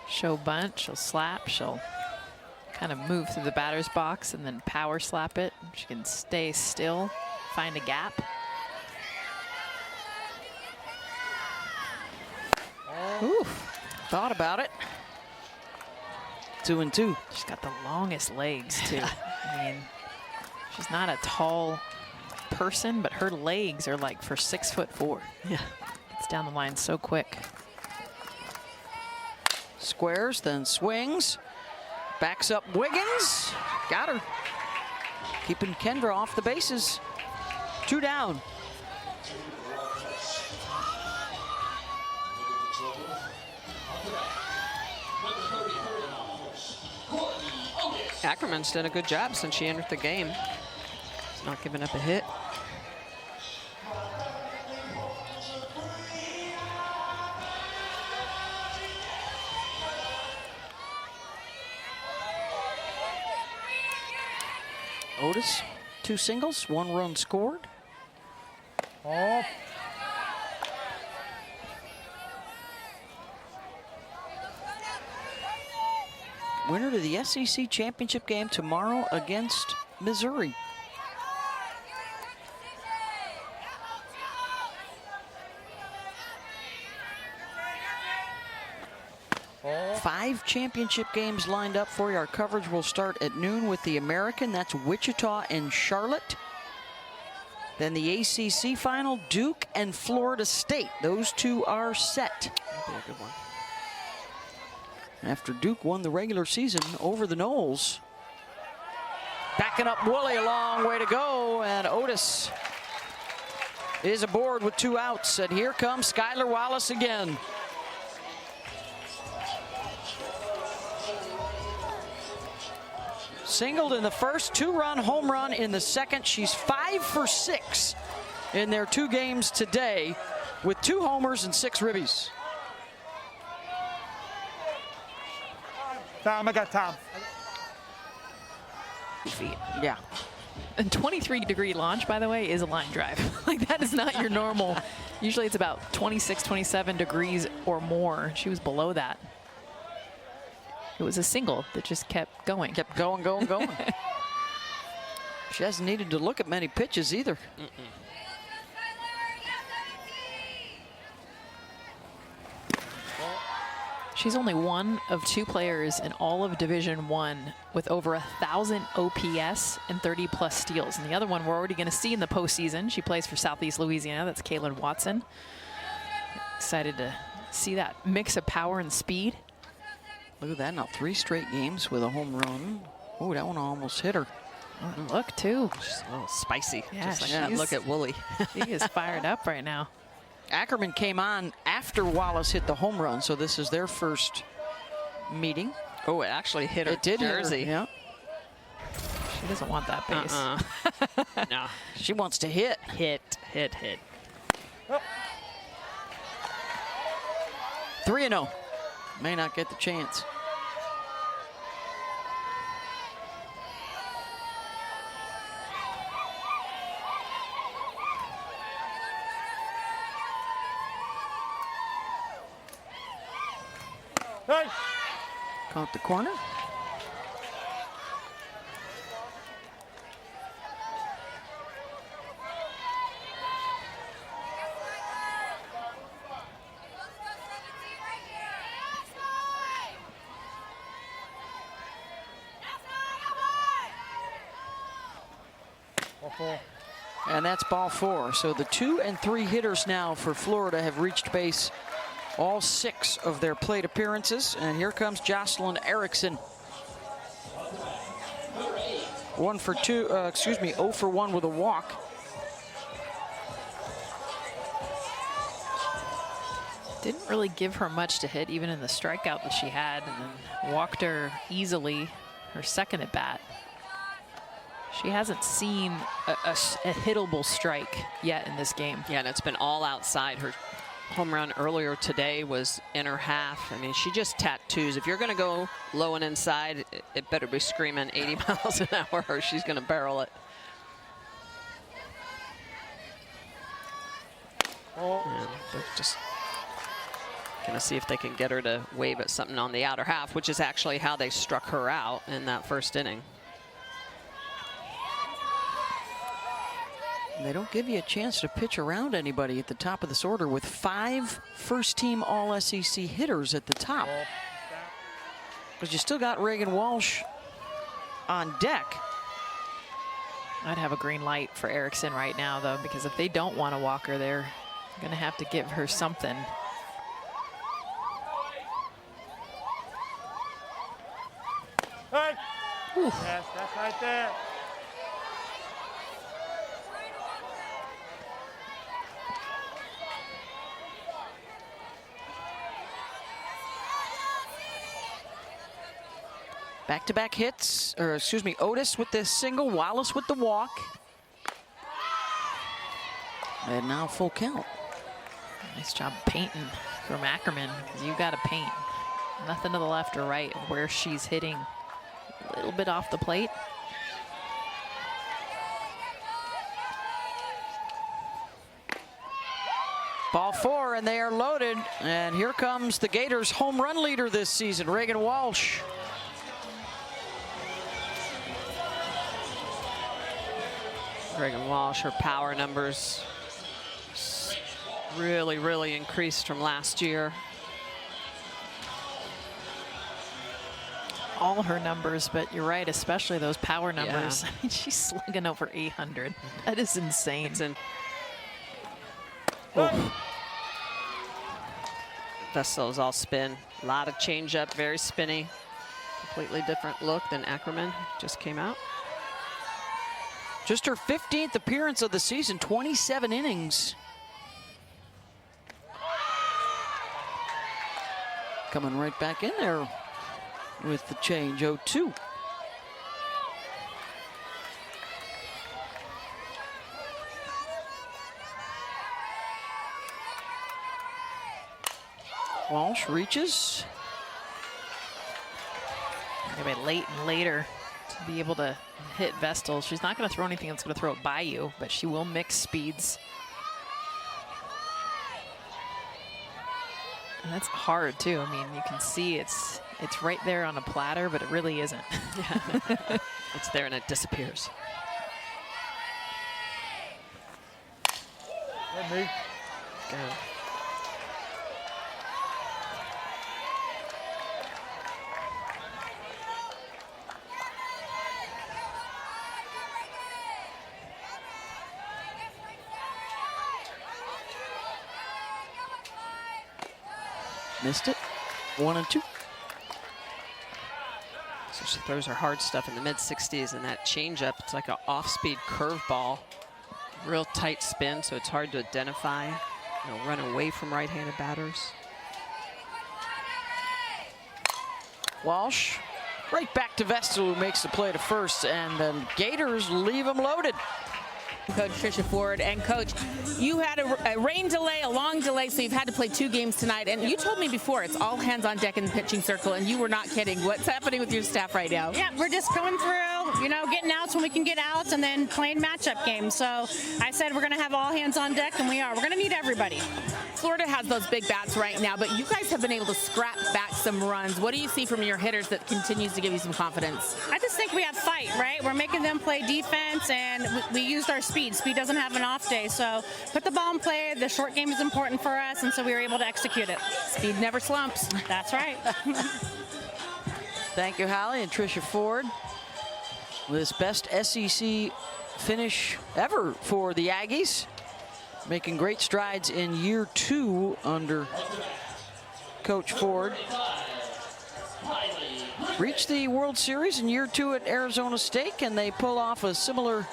She'll bunt, she'll slap, she'll kind of move through the batter's box and then power slap it. She can stay still, find a gap. Ooh, thought about it. 2-2. She's got the longest legs, too. I mean, she's not a tall person, but her legs are like for 6'4". Yeah. It's down the line so quick. Squares, then swings. Backs up Wiggins. Got her. Keeping Kendra off the bases. 2 down. Ackerman's done a good job since she entered the game. She's not giving up a hit. Otis, 2 singles, 1 run scored. Oh, Winner to the SEC championship game tomorrow against Missouri. oh. 5 championship games lined up for you. Our coverage will start at noon with the American. That's Wichita and Charlotte. Then the ACC final, Duke and Florida State. Those 2 are set. That'll be a good one. After Duke won the regular season over the Noles. Backing up Woolley, a long way to go, and Otis is aboard with 2 outs. And here comes Skylar Wallace again. Singled in the first, 2-run home run in the second. She's 5 for 6 in their 2 games today with 2 homers and 6 ribbies. Time, I got time. Feet. Yeah. A 23-degree launch, by the way, is a line drive. Like, that is not your normal. Usually it's about 26, 27 degrees or more. She was below that. It was a single that just kept going. Kept going, going, going. She hasn't needed to look at many pitches either. She's only one of 2 players in all of Division I with over 1,000 OPS and 30-plus steals. And the other one we're already going to see in the postseason. She plays for Southeast Louisiana. That's Kaylin Watson. Excited to see that mix of power and speed. Look at that now, 3 straight games with a home run. Oh, that one almost hit her. Look, too. Just a little spicy. Yeah, just like that she's- look at Woolley. She is fired up right now. Ackerman came on after Wallace hit the home run, so this is their first meeting. Oh, it actually hit her It did hit her, jersey. yeah. She doesn't want that base. No. She wants to hit. Hit. 3-0. May not get the chance. Hey. Caught the corner. And that's ball 4. So the 2 and 3 hitters now for Florida have reached base all 6 of their plate appearances. And here comes Jocelyn Erickson. 0 for 1 with a walk. Didn't really give her much to hit, even in the strikeout that she had, and then walked her easily her second at bat. She hasn't seen a hittable strike yet in this game. Yeah, and it's been all outside. Her home run earlier today was in her half. I mean, she just tattoos. If you're going to go low and inside, it better be screaming 80 miles an hour or she's going to barrel it. And they're just going to see if they can get her to wave at something on the outer half, which is actually how they struck her out in that first inning. They don't give you a chance to pitch around anybody at the top of this order with 5 first-team All-SEC hitters at the top. Because you still got Reagan Walsh on deck. I'd have a green light for Erickson right now, though, because if they don't want to walk her, they're going to have to give her something. Hey. Yes, that's right there. Back-to-back hits, or excuse me, Otis with the single, Wallace with the walk. And now full count. Nice job painting from Ackerman, because you got to paint. Nothing to the left or right of where she's hitting. A little bit off the plate. Ball 4, and they are loaded. And here comes the Gators' home run leader this season, Reagan Walsh. Reagan Walsh, her power numbers really increased from last year. All her numbers, but you're right, especially those power numbers. Yeah. I mean, she's slugging over 800. That is insane. It's in. Vestal's all spin. A lot of changeup, very spinny. Completely different look than Ackerman just came out. Just her 15th appearance of the season, 27 innings. Coming right back in there with the change, 0-2. Walsh reaches. Maybe late and later to be able to hit Vestal. She's not going to throw anything that's going to throw it by you, but she will mix speeds. And that's hard too. I mean, you can see it's right there on a platter, but it really isn't. Yeah. It's there and it disappears. Let me. Go. Missed it. 1-2. So she throws her hard stuff in the mid-60s, and that changeup, it's like an off-speed curveball. Real tight spin, so it's hard to identify. Run away from right-handed batters. Walsh right back to Vestal, who makes the play to first, and the Gators leave them loaded. Coach Tricia Ford. And Coach, you had a rain delay, a long delay, so you've had to play 2 games tonight. And you told me before it's all hands on deck in the pitching circle, and you were not kidding. What's happening with your staff right now? Yeah, we're just going through, getting outs when we can get outs and then playing matchup games. So I said we're going to have all hands on deck, and we are. We're going to need everybody. Florida has those big bats right now, but you guys have been able to scrap back some runs. What do you see from your hitters that continues to give you some confidence? I just think we have fight, right? We're making them play defense, and we used our speed. Speed doesn't have an off day, so put the ball in play. The short game is important for us, and so we were able to execute it. Speed never slumps. That's right. Thank you, Holly and Tricia Ford. This best SEC finish ever for the Aggies. Making great strides in year 2 under Coach Ford. Reached the World Series in year 2 at Arizona State, and they pull off a similar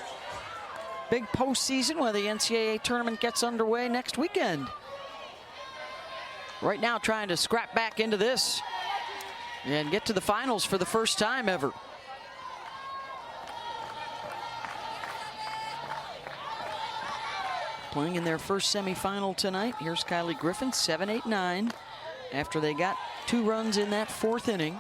big postseason when the NCAA tournament gets underway next weekend. Right now trying to scrap back into this and get to the finals for the first time ever. Playing in their first semifinal tonight. Here's Kylie Griffin, 7-8-9, after they got 2 runs in that 4th inning.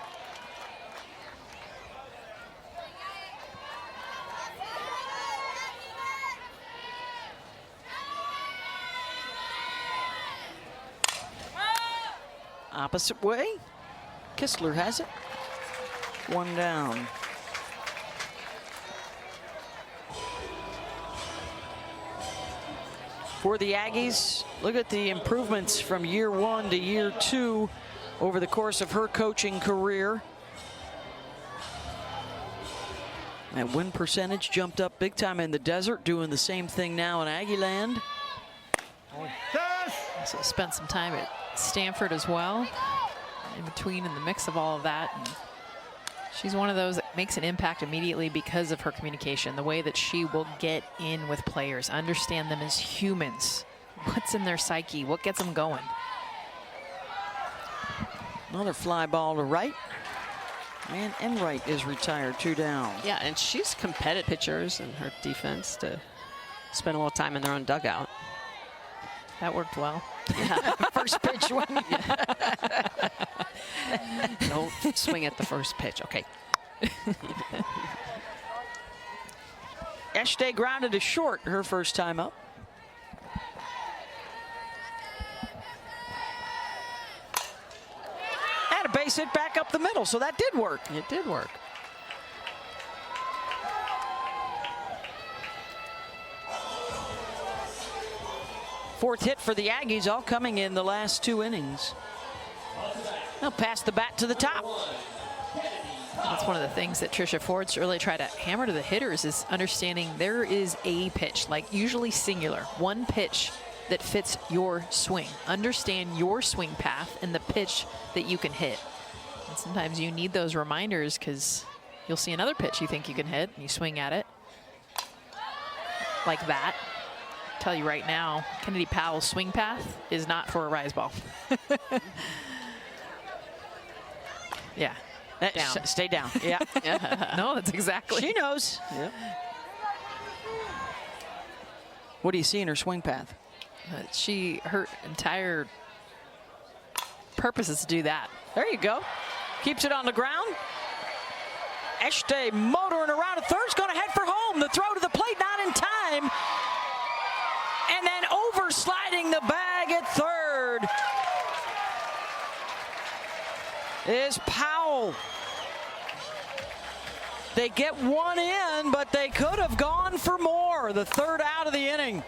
Opposite way. Kistler has it. 1 down. For the Aggies, look at the improvements from year 1 to year 2 over the course of her coaching career. That win percentage jumped up big time in the desert, doing the same thing now in Aggie land. Also spent some time at Stanford as well, in between, in the mix of all of that. And she's one of those that makes an impact immediately because of her communication, the way that she will get in with players, understand them as humans. What's in their psyche? What gets them going? Another fly ball to right. And Enright is retired, 2 down. Yeah, and she's competitive pitchers and her defense to spend a little time in their own dugout. That worked well. Yeah. First pitch one. Don't swing at the first pitch. Okay. Eshte grounded to short her first time up. And a base hit back up the middle, so that did work. It did work. Fourth hit for the Aggies, all coming in the last 2 innings. They'll pass the bat to the top. That's one of the things that Tricia Ford's really try to hammer to the hitters, is understanding there is a pitch, like usually singular, one pitch that fits your swing. Understand your swing path and the pitch that you can hit. And sometimes you need those reminders, because you'll see another pitch you think you can hit and you swing at it like that. Tell you right now, Kennedy Powell's swing path is not for a rise ball. Yeah. Down. Stay down. Yeah. No, that's exactly. She knows. Yep. What do you see in her swing path? Her entire purpose is to do that. There you go. Keeps it on the ground. Eshte motoring around to third. Is going to head for home. The throw to the plate, not in time. And then oversliding the bag at third is Powell. They get one in, but they could have gone for more. The third out of the inning.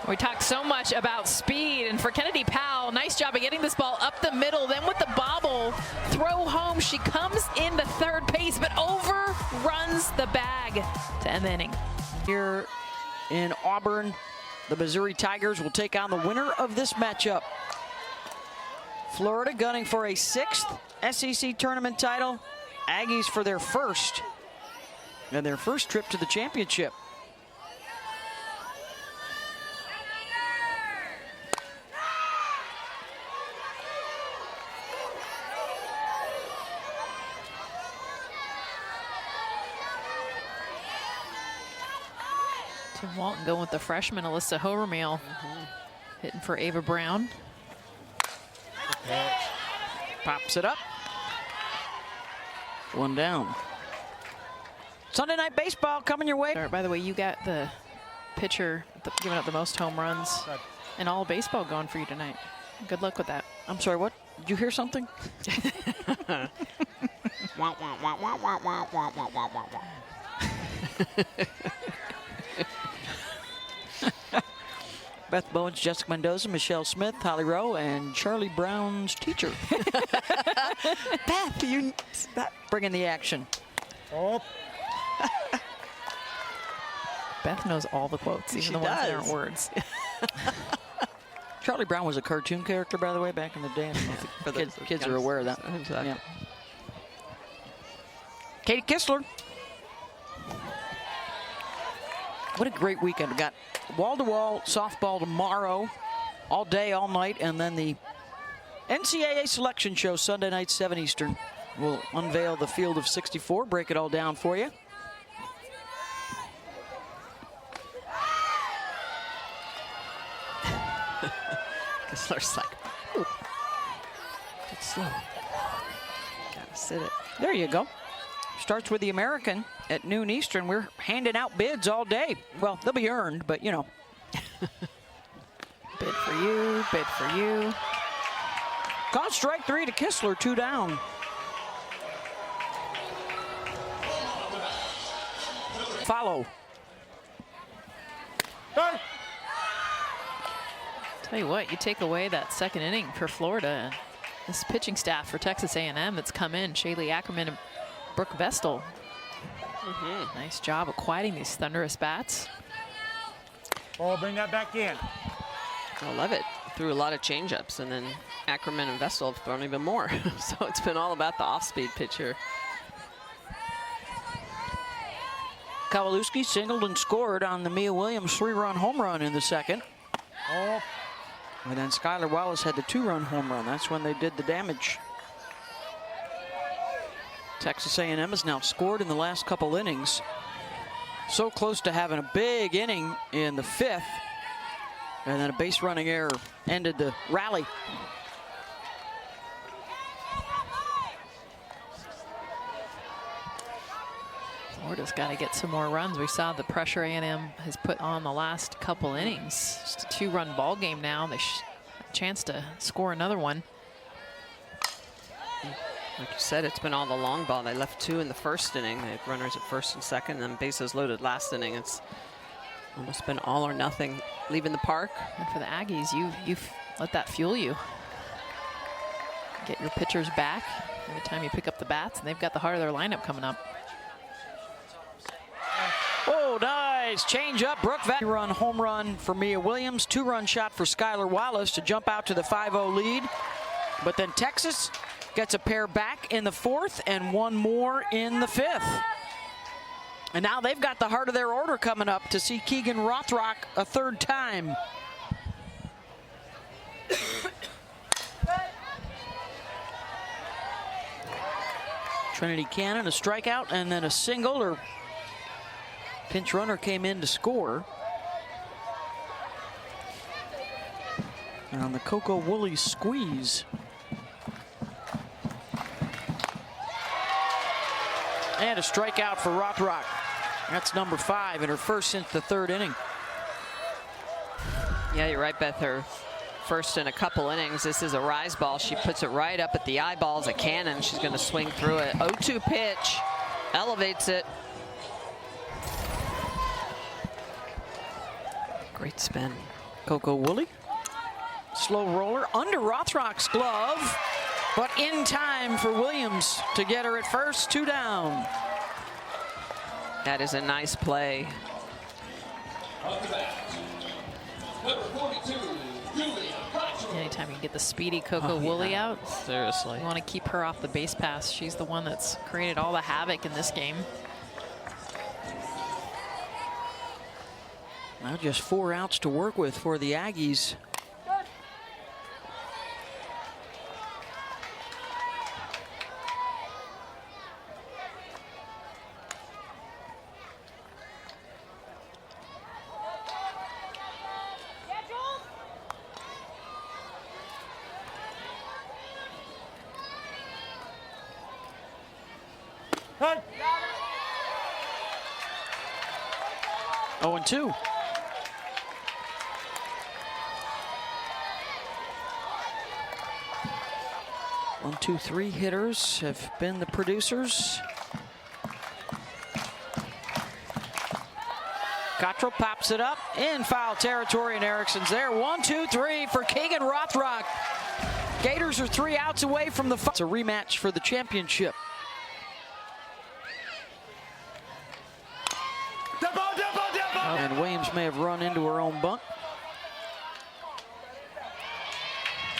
We talked so much about speed, and for Kennedy Powell, nice job of getting this ball up the middle. Then with the bobble, throw home. She comes into third base, but overruns the bag to end the inning. Here in Auburn, the Missouri Tigers will take on the winner of this matchup. Florida gunning for a 6th SEC tournament title. Aggies for their first, and their first trip to the championship. Tim Walton going with the freshman Alyssa Hovermeal, hitting for Ava Brown. Pops it up. 1 down. Sunday Night Baseball coming your way. By the way, you got the pitcher giving up the most home runs in all of baseball going for you tonight. Good luck with that. I'm sorry, what? Did you hear something? Beth Bowens, Jessica Mendoza, Michelle Smith, Holly Rowe, and Charlie Brown's teacher. Beth, you bringing the action. Oh. Beth knows all the quotes, even the ones that aren't words. Charlie Brown was a cartoon character, by the way, back in the day. I don't know if kids are aware of that. Exactly. Yeah. Katie Kistler. What a great weekend. We got wall-to-wall softball tomorrow, all day, all night, and then the NCAA selection show Sunday night, 7 Eastern. We'll unveil the field of 64, break it all down for you. Kistler's like, ooh, it's slow. Gotta sit it. There you go. Starts with the American at noon Eastern. We're handing out bids all day. Well, they'll be earned, but you know. Bid for you, bid for you. Call strike 3 to Kistler, 2 down. Follow. Tell you what, you take away that second inning for Florida. This pitching staff for Texas A&M that's come in, Shaylee Ackerman and Brooke Vestal, Nice job of quieting these thunderous bats. Ball, bring that back in. I love it. Threw a lot of changeups, and then Ackerman and Vestal have thrown even more. So it's been all about the off-speed pitch here. Kowalewski singled and scored on the Mia Williams 3-run home run in the second. Oh, And then Skylar Wallace had the 2-run home run. That's when they did the damage. Texas A&M has now scored in the last couple innings. So close to having a big inning in the 5th. And then a base running error ended the rally. Florida's got to get some more runs. We saw the pressure A&M has put on the last couple innings. Just a 2-run ball game now. They have a chance to score another one. Like you said, it's been all the long ball. They left 2 in the first inning. They had runners at first and second, and then bases loaded last inning. It's almost been all or nothing leaving the park. And for the Aggies, you let that fuel you. Get your pitchers back every time you pick up the bats, and they've got the heart of their lineup coming up. Oh, nice change up. Brooke Van run home run for Mia Williams. 2-run shot for Skylar Wallace to jump out to the 5-0 lead. But then Texas gets a pair back in the 4th and one more in the 5th. And now they've got the heart of their order coming up to see Keegan Rothrock a 3rd time. Trinity Cannon, a strikeout, and then a single, or pinch runner came in to score. And on the Coco Woolley squeeze. And a strikeout for Rothrock. That's number 5 in her first since the 3rd inning. Yeah, you're right, Beth. Her first in a couple innings. This is a rise ball. She puts it right up at the eyeballs of Cannon. She's going to swing through it. 0-2 pitch. Elevates it. Great spin. Coco Woolley. Slow roller under Rothrock's glove, but in time for Williams to get her at first. 2 down. That is a nice play. Anytime you can get the speedy Coco Woolley out, Seriously. you want to keep her off the base pass. She's the one that's created all the havoc in this game. Now just 4 outs to work with for the Aggies. cut. 0-2. One, two, 3 hitters have been the producers. Cottrell pops it up in foul territory, and Erickson's there. 1, 2, 3 for Keegan Rothrock. Gators are 3 outs away from the. It's a rematch for the championship. And Williams may have run into her own bunt.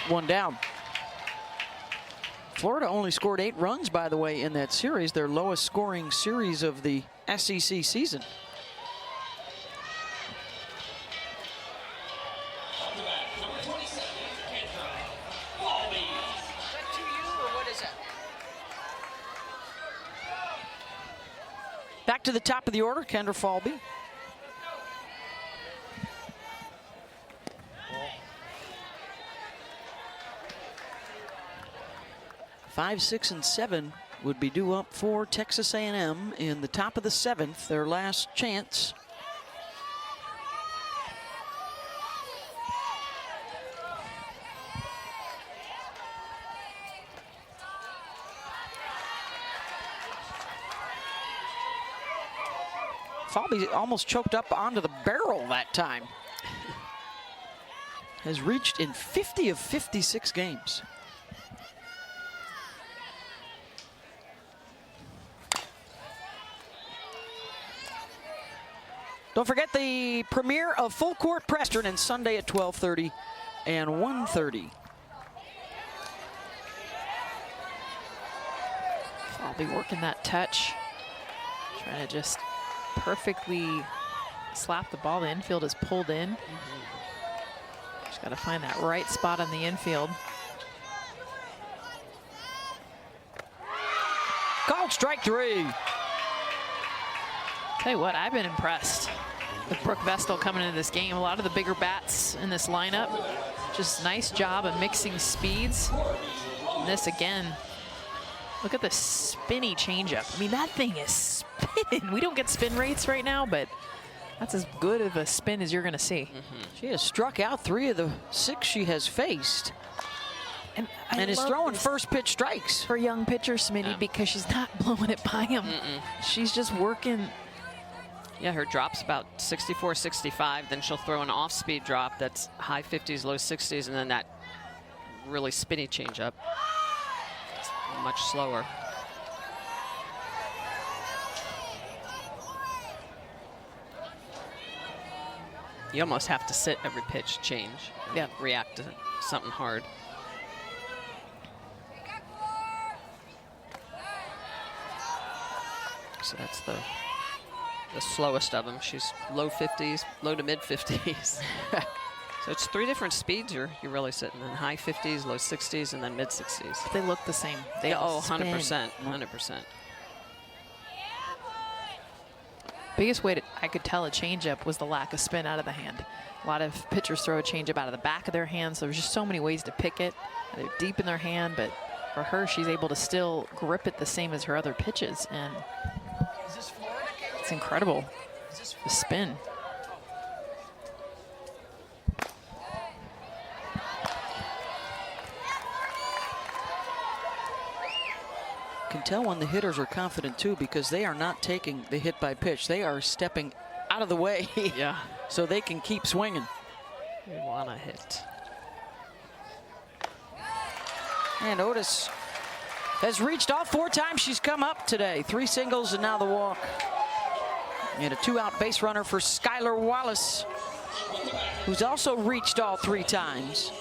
1 down. Florida only scored 8 runs, by the way, in that series, their lowest scoring series of the SEC season. Back to the top of the order, Kendra Falby. Five, 6, and 7 would be due up for Texas A&M in the top of the 7th, their last chance. Falby almost choked up onto the barrel that time. Has reached in 50 of 56 games. Don't forget the premiere of Full Court Press and Sunday at 12:30 and 1:30. I'll be working that touch. Trying to just perfectly slap the ball. The infield is pulled in. Just got to find that right spot on the infield. Called strike 3. Tell you what, I've been impressed with Brooke Vestal coming into this game. A lot of the bigger bats in this lineup. Just nice job of mixing speeds. And this again, look at the spinny changeup. I mean, that thing is spinning. We don't get spin rates right now, but that's as good of a spin as you're going to see. She has struck out 3 of the 6 she has faced. And is throwing first pitch strikes. For young pitcher, Smitty, because she's not blowing it by him. She's just working. Yeah, her drop's about 64, 65. Then she'll throw an off-speed drop that's high 50s, low 60s, and then that really spinny changeup. It's much slower. You almost have to sit every pitch change. Yeah. React to something hard. So that's the slowest of them. She's low 50s, low to mid 50s. So it's 3 different speeds you're really sitting in: high 50s, low 60s, and then mid 60s. They look the same. They Yeah, all 100%, spin. 100%. Biggest way I could tell a changeup was the lack of spin out of the hand. A lot of pitchers throw a changeup out of the back of their hand, so there's just so many ways to pick it. They're deep in their hand, but for her, she's able to still grip it the same as her other pitches, and it's incredible, the spin. Can tell when the hitters are confident too, because they are not taking the hit by pitch. They are stepping out of the way. Yeah. So they can keep swinging. We want to hit. And Otis has reached all 4 times she's come up today. 3 singles and now the walk. And a 2-out base runner for Skylar Wallace, who's also reached all 3 times.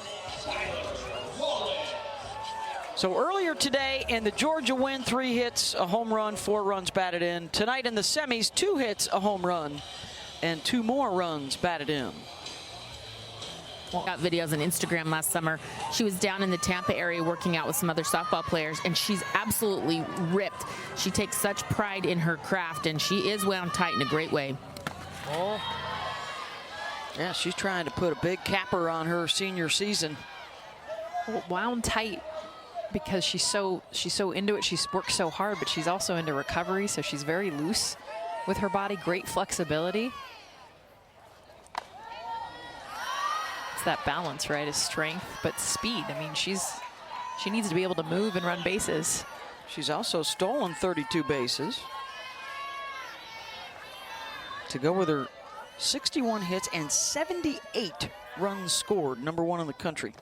So earlier today in the Georgia win, 3 hits, a home run, 4 runs batted in. Tonight in the semis, 2 hits, a home run, and 2 more runs batted in. Got videos on Instagram last summer. She was down in the Tampa area working out with some other softball players, and she's absolutely ripped. She takes such pride in her craft, and she is wound tight in a great way. Oh. Yeah, she's trying to put a big capper on her senior season. Wound tight because she's so into it. She's worked so hard, but she's also into recovery, so she's very loose with her body. Great flexibility. That balance, right, is strength but speed. I mean, she needs to be able to move and run bases. She's also stolen 32 bases to go with her 61 hits and 78 runs scored, #1 in the country.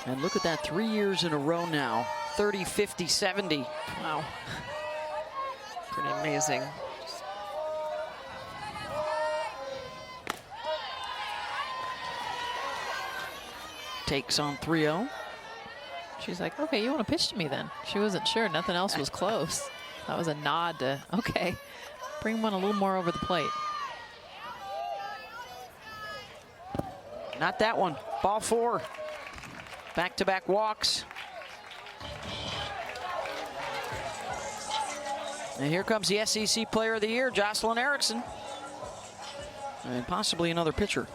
And look at that, 3 years in a row now, 30, 50, 70. Wow. Pretty amazing. Takes on 3-0. She's like, okay, you want to pitch to me then? She wasn't sure. Nothing else was close. That was a nod to, okay, bring one a little more over the plate. Not that one. Ball 4. Back-to-back walks. And here comes the SEC Player of the Year, Jocelyn Erickson. And possibly another pitcher.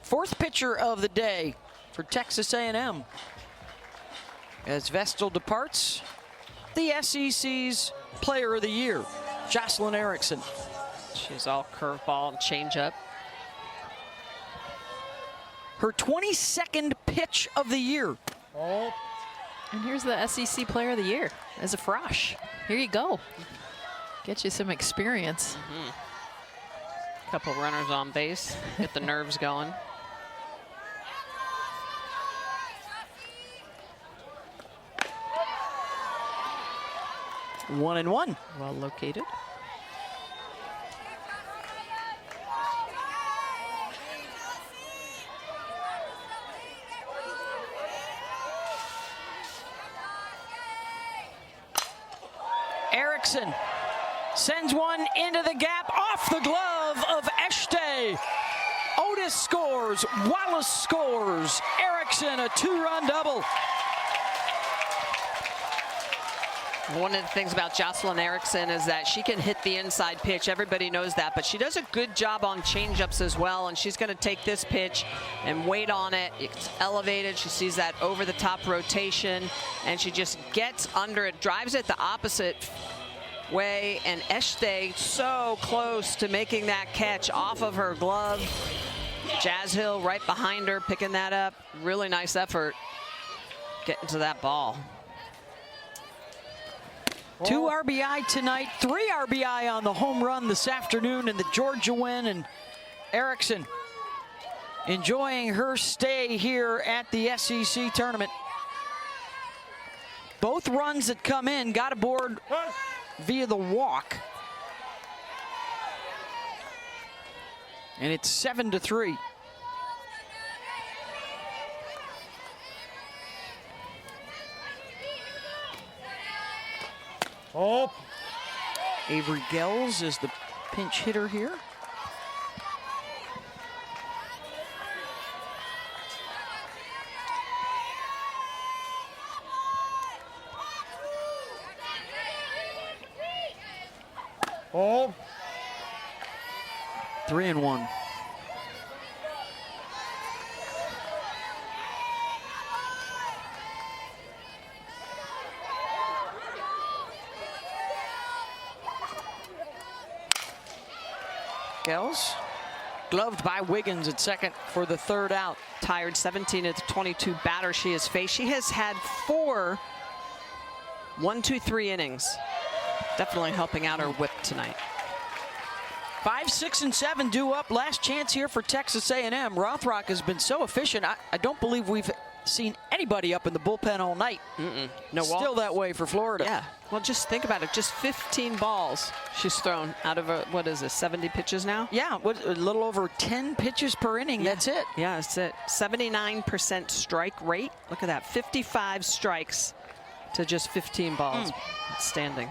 Fourth pitcher of the day for Texas A&M. As Vestal departs, the SEC's Player of the Year, Jocelyn Erickson. She's all curveball and changeup. Her 22nd pitch of the year. Oh. And here's the SEC Player of the Year as a Frosh. Here you go. Get you some experience. Couple runners on base, get the nerves going. One and one. Well located. Erickson sends one into the gap off the glove of Eshte. Otis scores, Wallace scores. Erickson a 2-run double. One of the things about Jocelyn Erickson is that she can hit the inside pitch. Everybody knows that, but she does a good job on changeups as well, and she's going to take this pitch and wait on it. It's elevated. She sees that over-the-top rotation, and she just gets under it, drives it the opposite way, and Eshte so close to making that catch off of her glove. Jazz Hill right behind her, picking that up. Really nice effort getting to that ball. 2 RBI tonight, 3 RBI on the home run this afternoon in the Georgia win, and Erickson enjoying her stay here at the SEC tournament. Both runs that come in got aboard via the walk. And it's 7-3. Oh. Avery Gels is the pinch hitter here. Oh. 3-1. Gels, gloved by Wiggins at second for the 3rd out. Tired, 17 of the 22 batters she has faced. She has had 4 1-2-3 innings. Definitely helping out her whip tonight. 5, 6, and 7 due up. Last chance here for Texas A&M. Rothrock has been so efficient. I don't believe we've seen anybody up in the bullpen all night. No walks. Still that way for Florida. Yeah. Well, just think about it. Just 15 balls she's thrown out of, what is this, 70 pitches now? Yeah, a little over 10 pitches per inning. Yeah. That's it. Yeah, that's it. 79% strike rate. Look at that. 55 strikes to just 15 balls. Outstanding.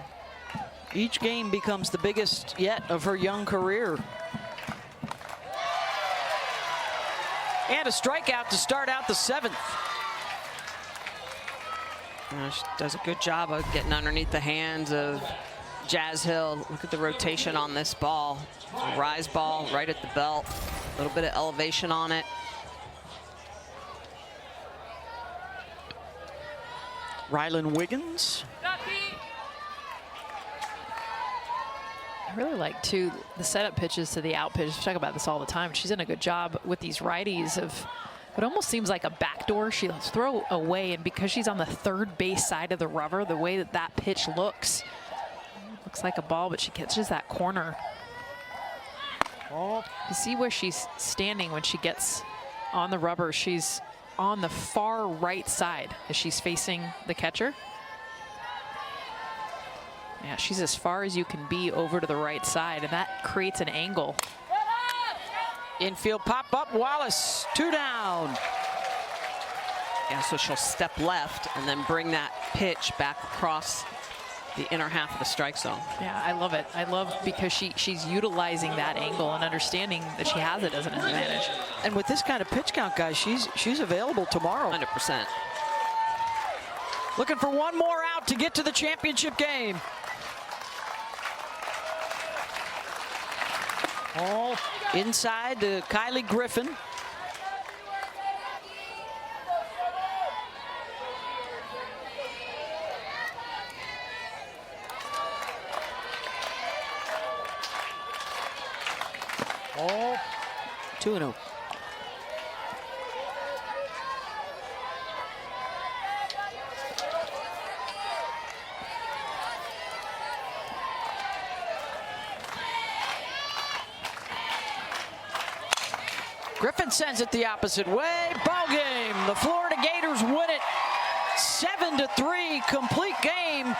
Each game becomes the biggest yet of her young career. And a strikeout to start out the 7th. She does a good job of getting underneath the hands of Jazz Hill. Look at the rotation on this ball. A rise ball right at the belt. A little bit of elevation on it. Rylan Wiggins. I really like, too, the setup pitches to the out pitches. We talk about this all the time. She's done a good job with these righties of what almost seems like a backdoor. She'll throw away, and because she's on the 3rd base side of the rubber, the way that that pitch looks like a ball, but she catches that corner. Oh. You see where she's standing when she gets on the rubber. She's on the far right side as she's facing the catcher. Yeah, she's as far as you can be over to the right side, and that creates an angle. Infield pop up, Wallace, 2 down. Yeah, so she'll step left and then bring that pitch back across the inner half of the strike zone. Yeah, I love it. I love because she's utilizing that angle and understanding that she has it as an advantage. And with this kind of pitch count, guys, she's available tomorrow. 100%. Looking for one more out to get to the championship game. Oh. Inside to Kylie Griffin. Oh. 2-0. Griffin sends it the opposite way. Ball game. The Florida Gators win it 7-3. Complete game.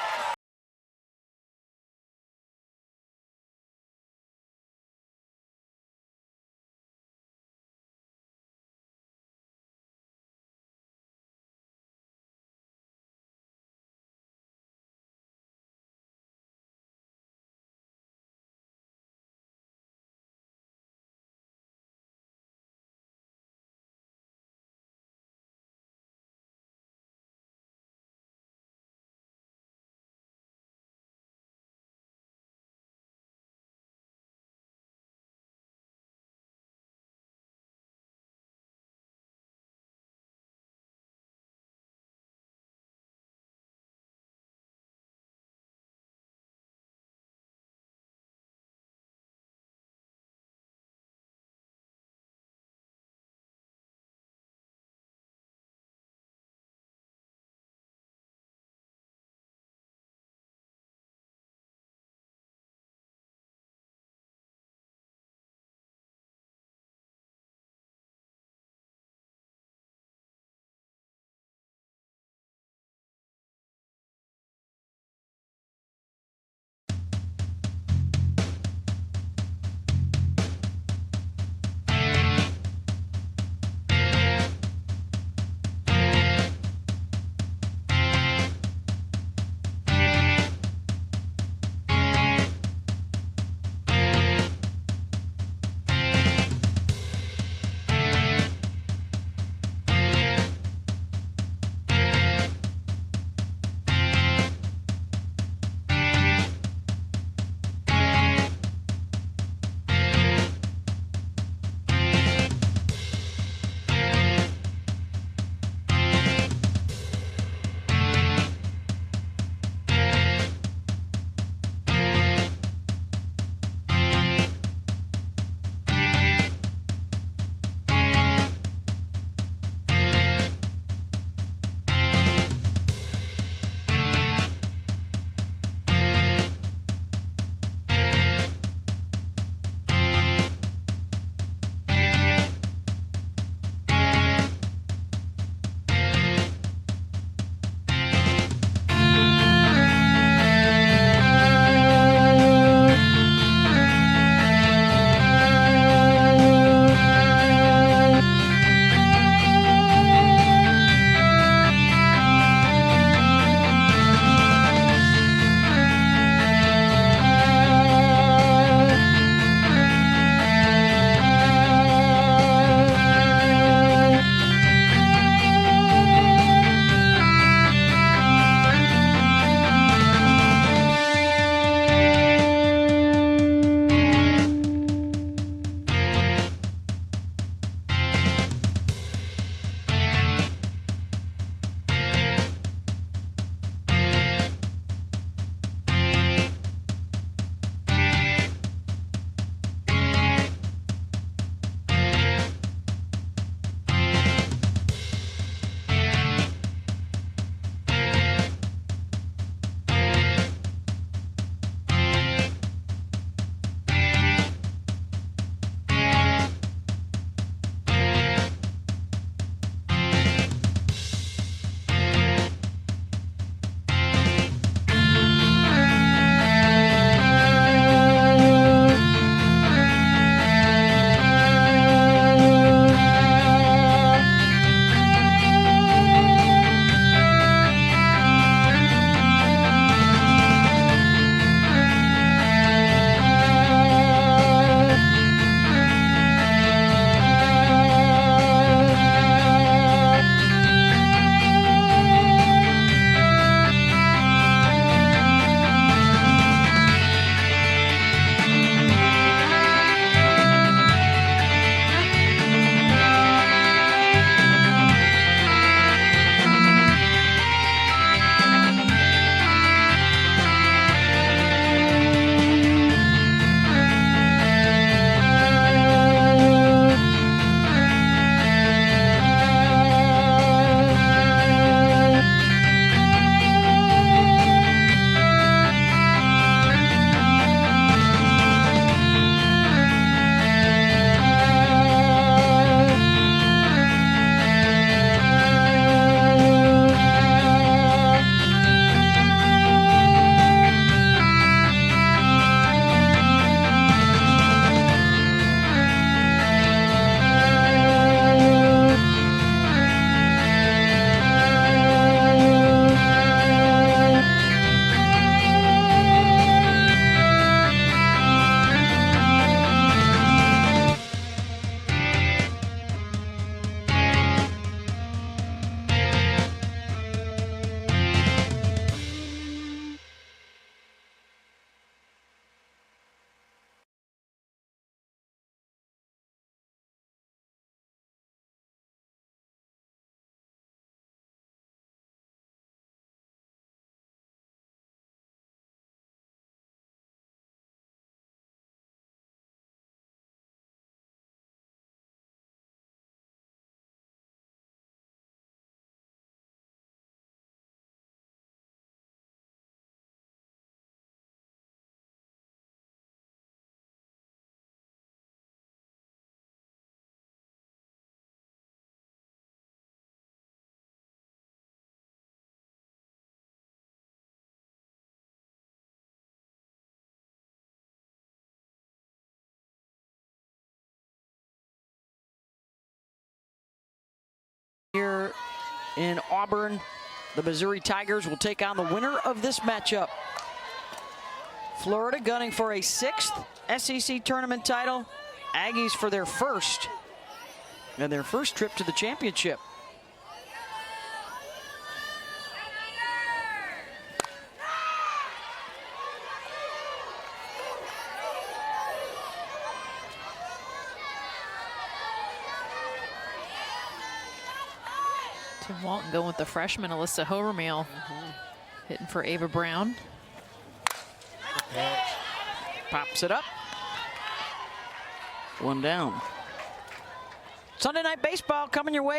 in Auburn. The Missouri Tigers will take on the winner of this matchup. Florida gunning for a 6th SEC tournament title. Aggies for their first, and their first trip to the championship. Tim Walton going with the freshman, Alyssa Hovermeal, hitting for Ava Brown. Pops it up. 1 down. Sunday Night Baseball coming your way.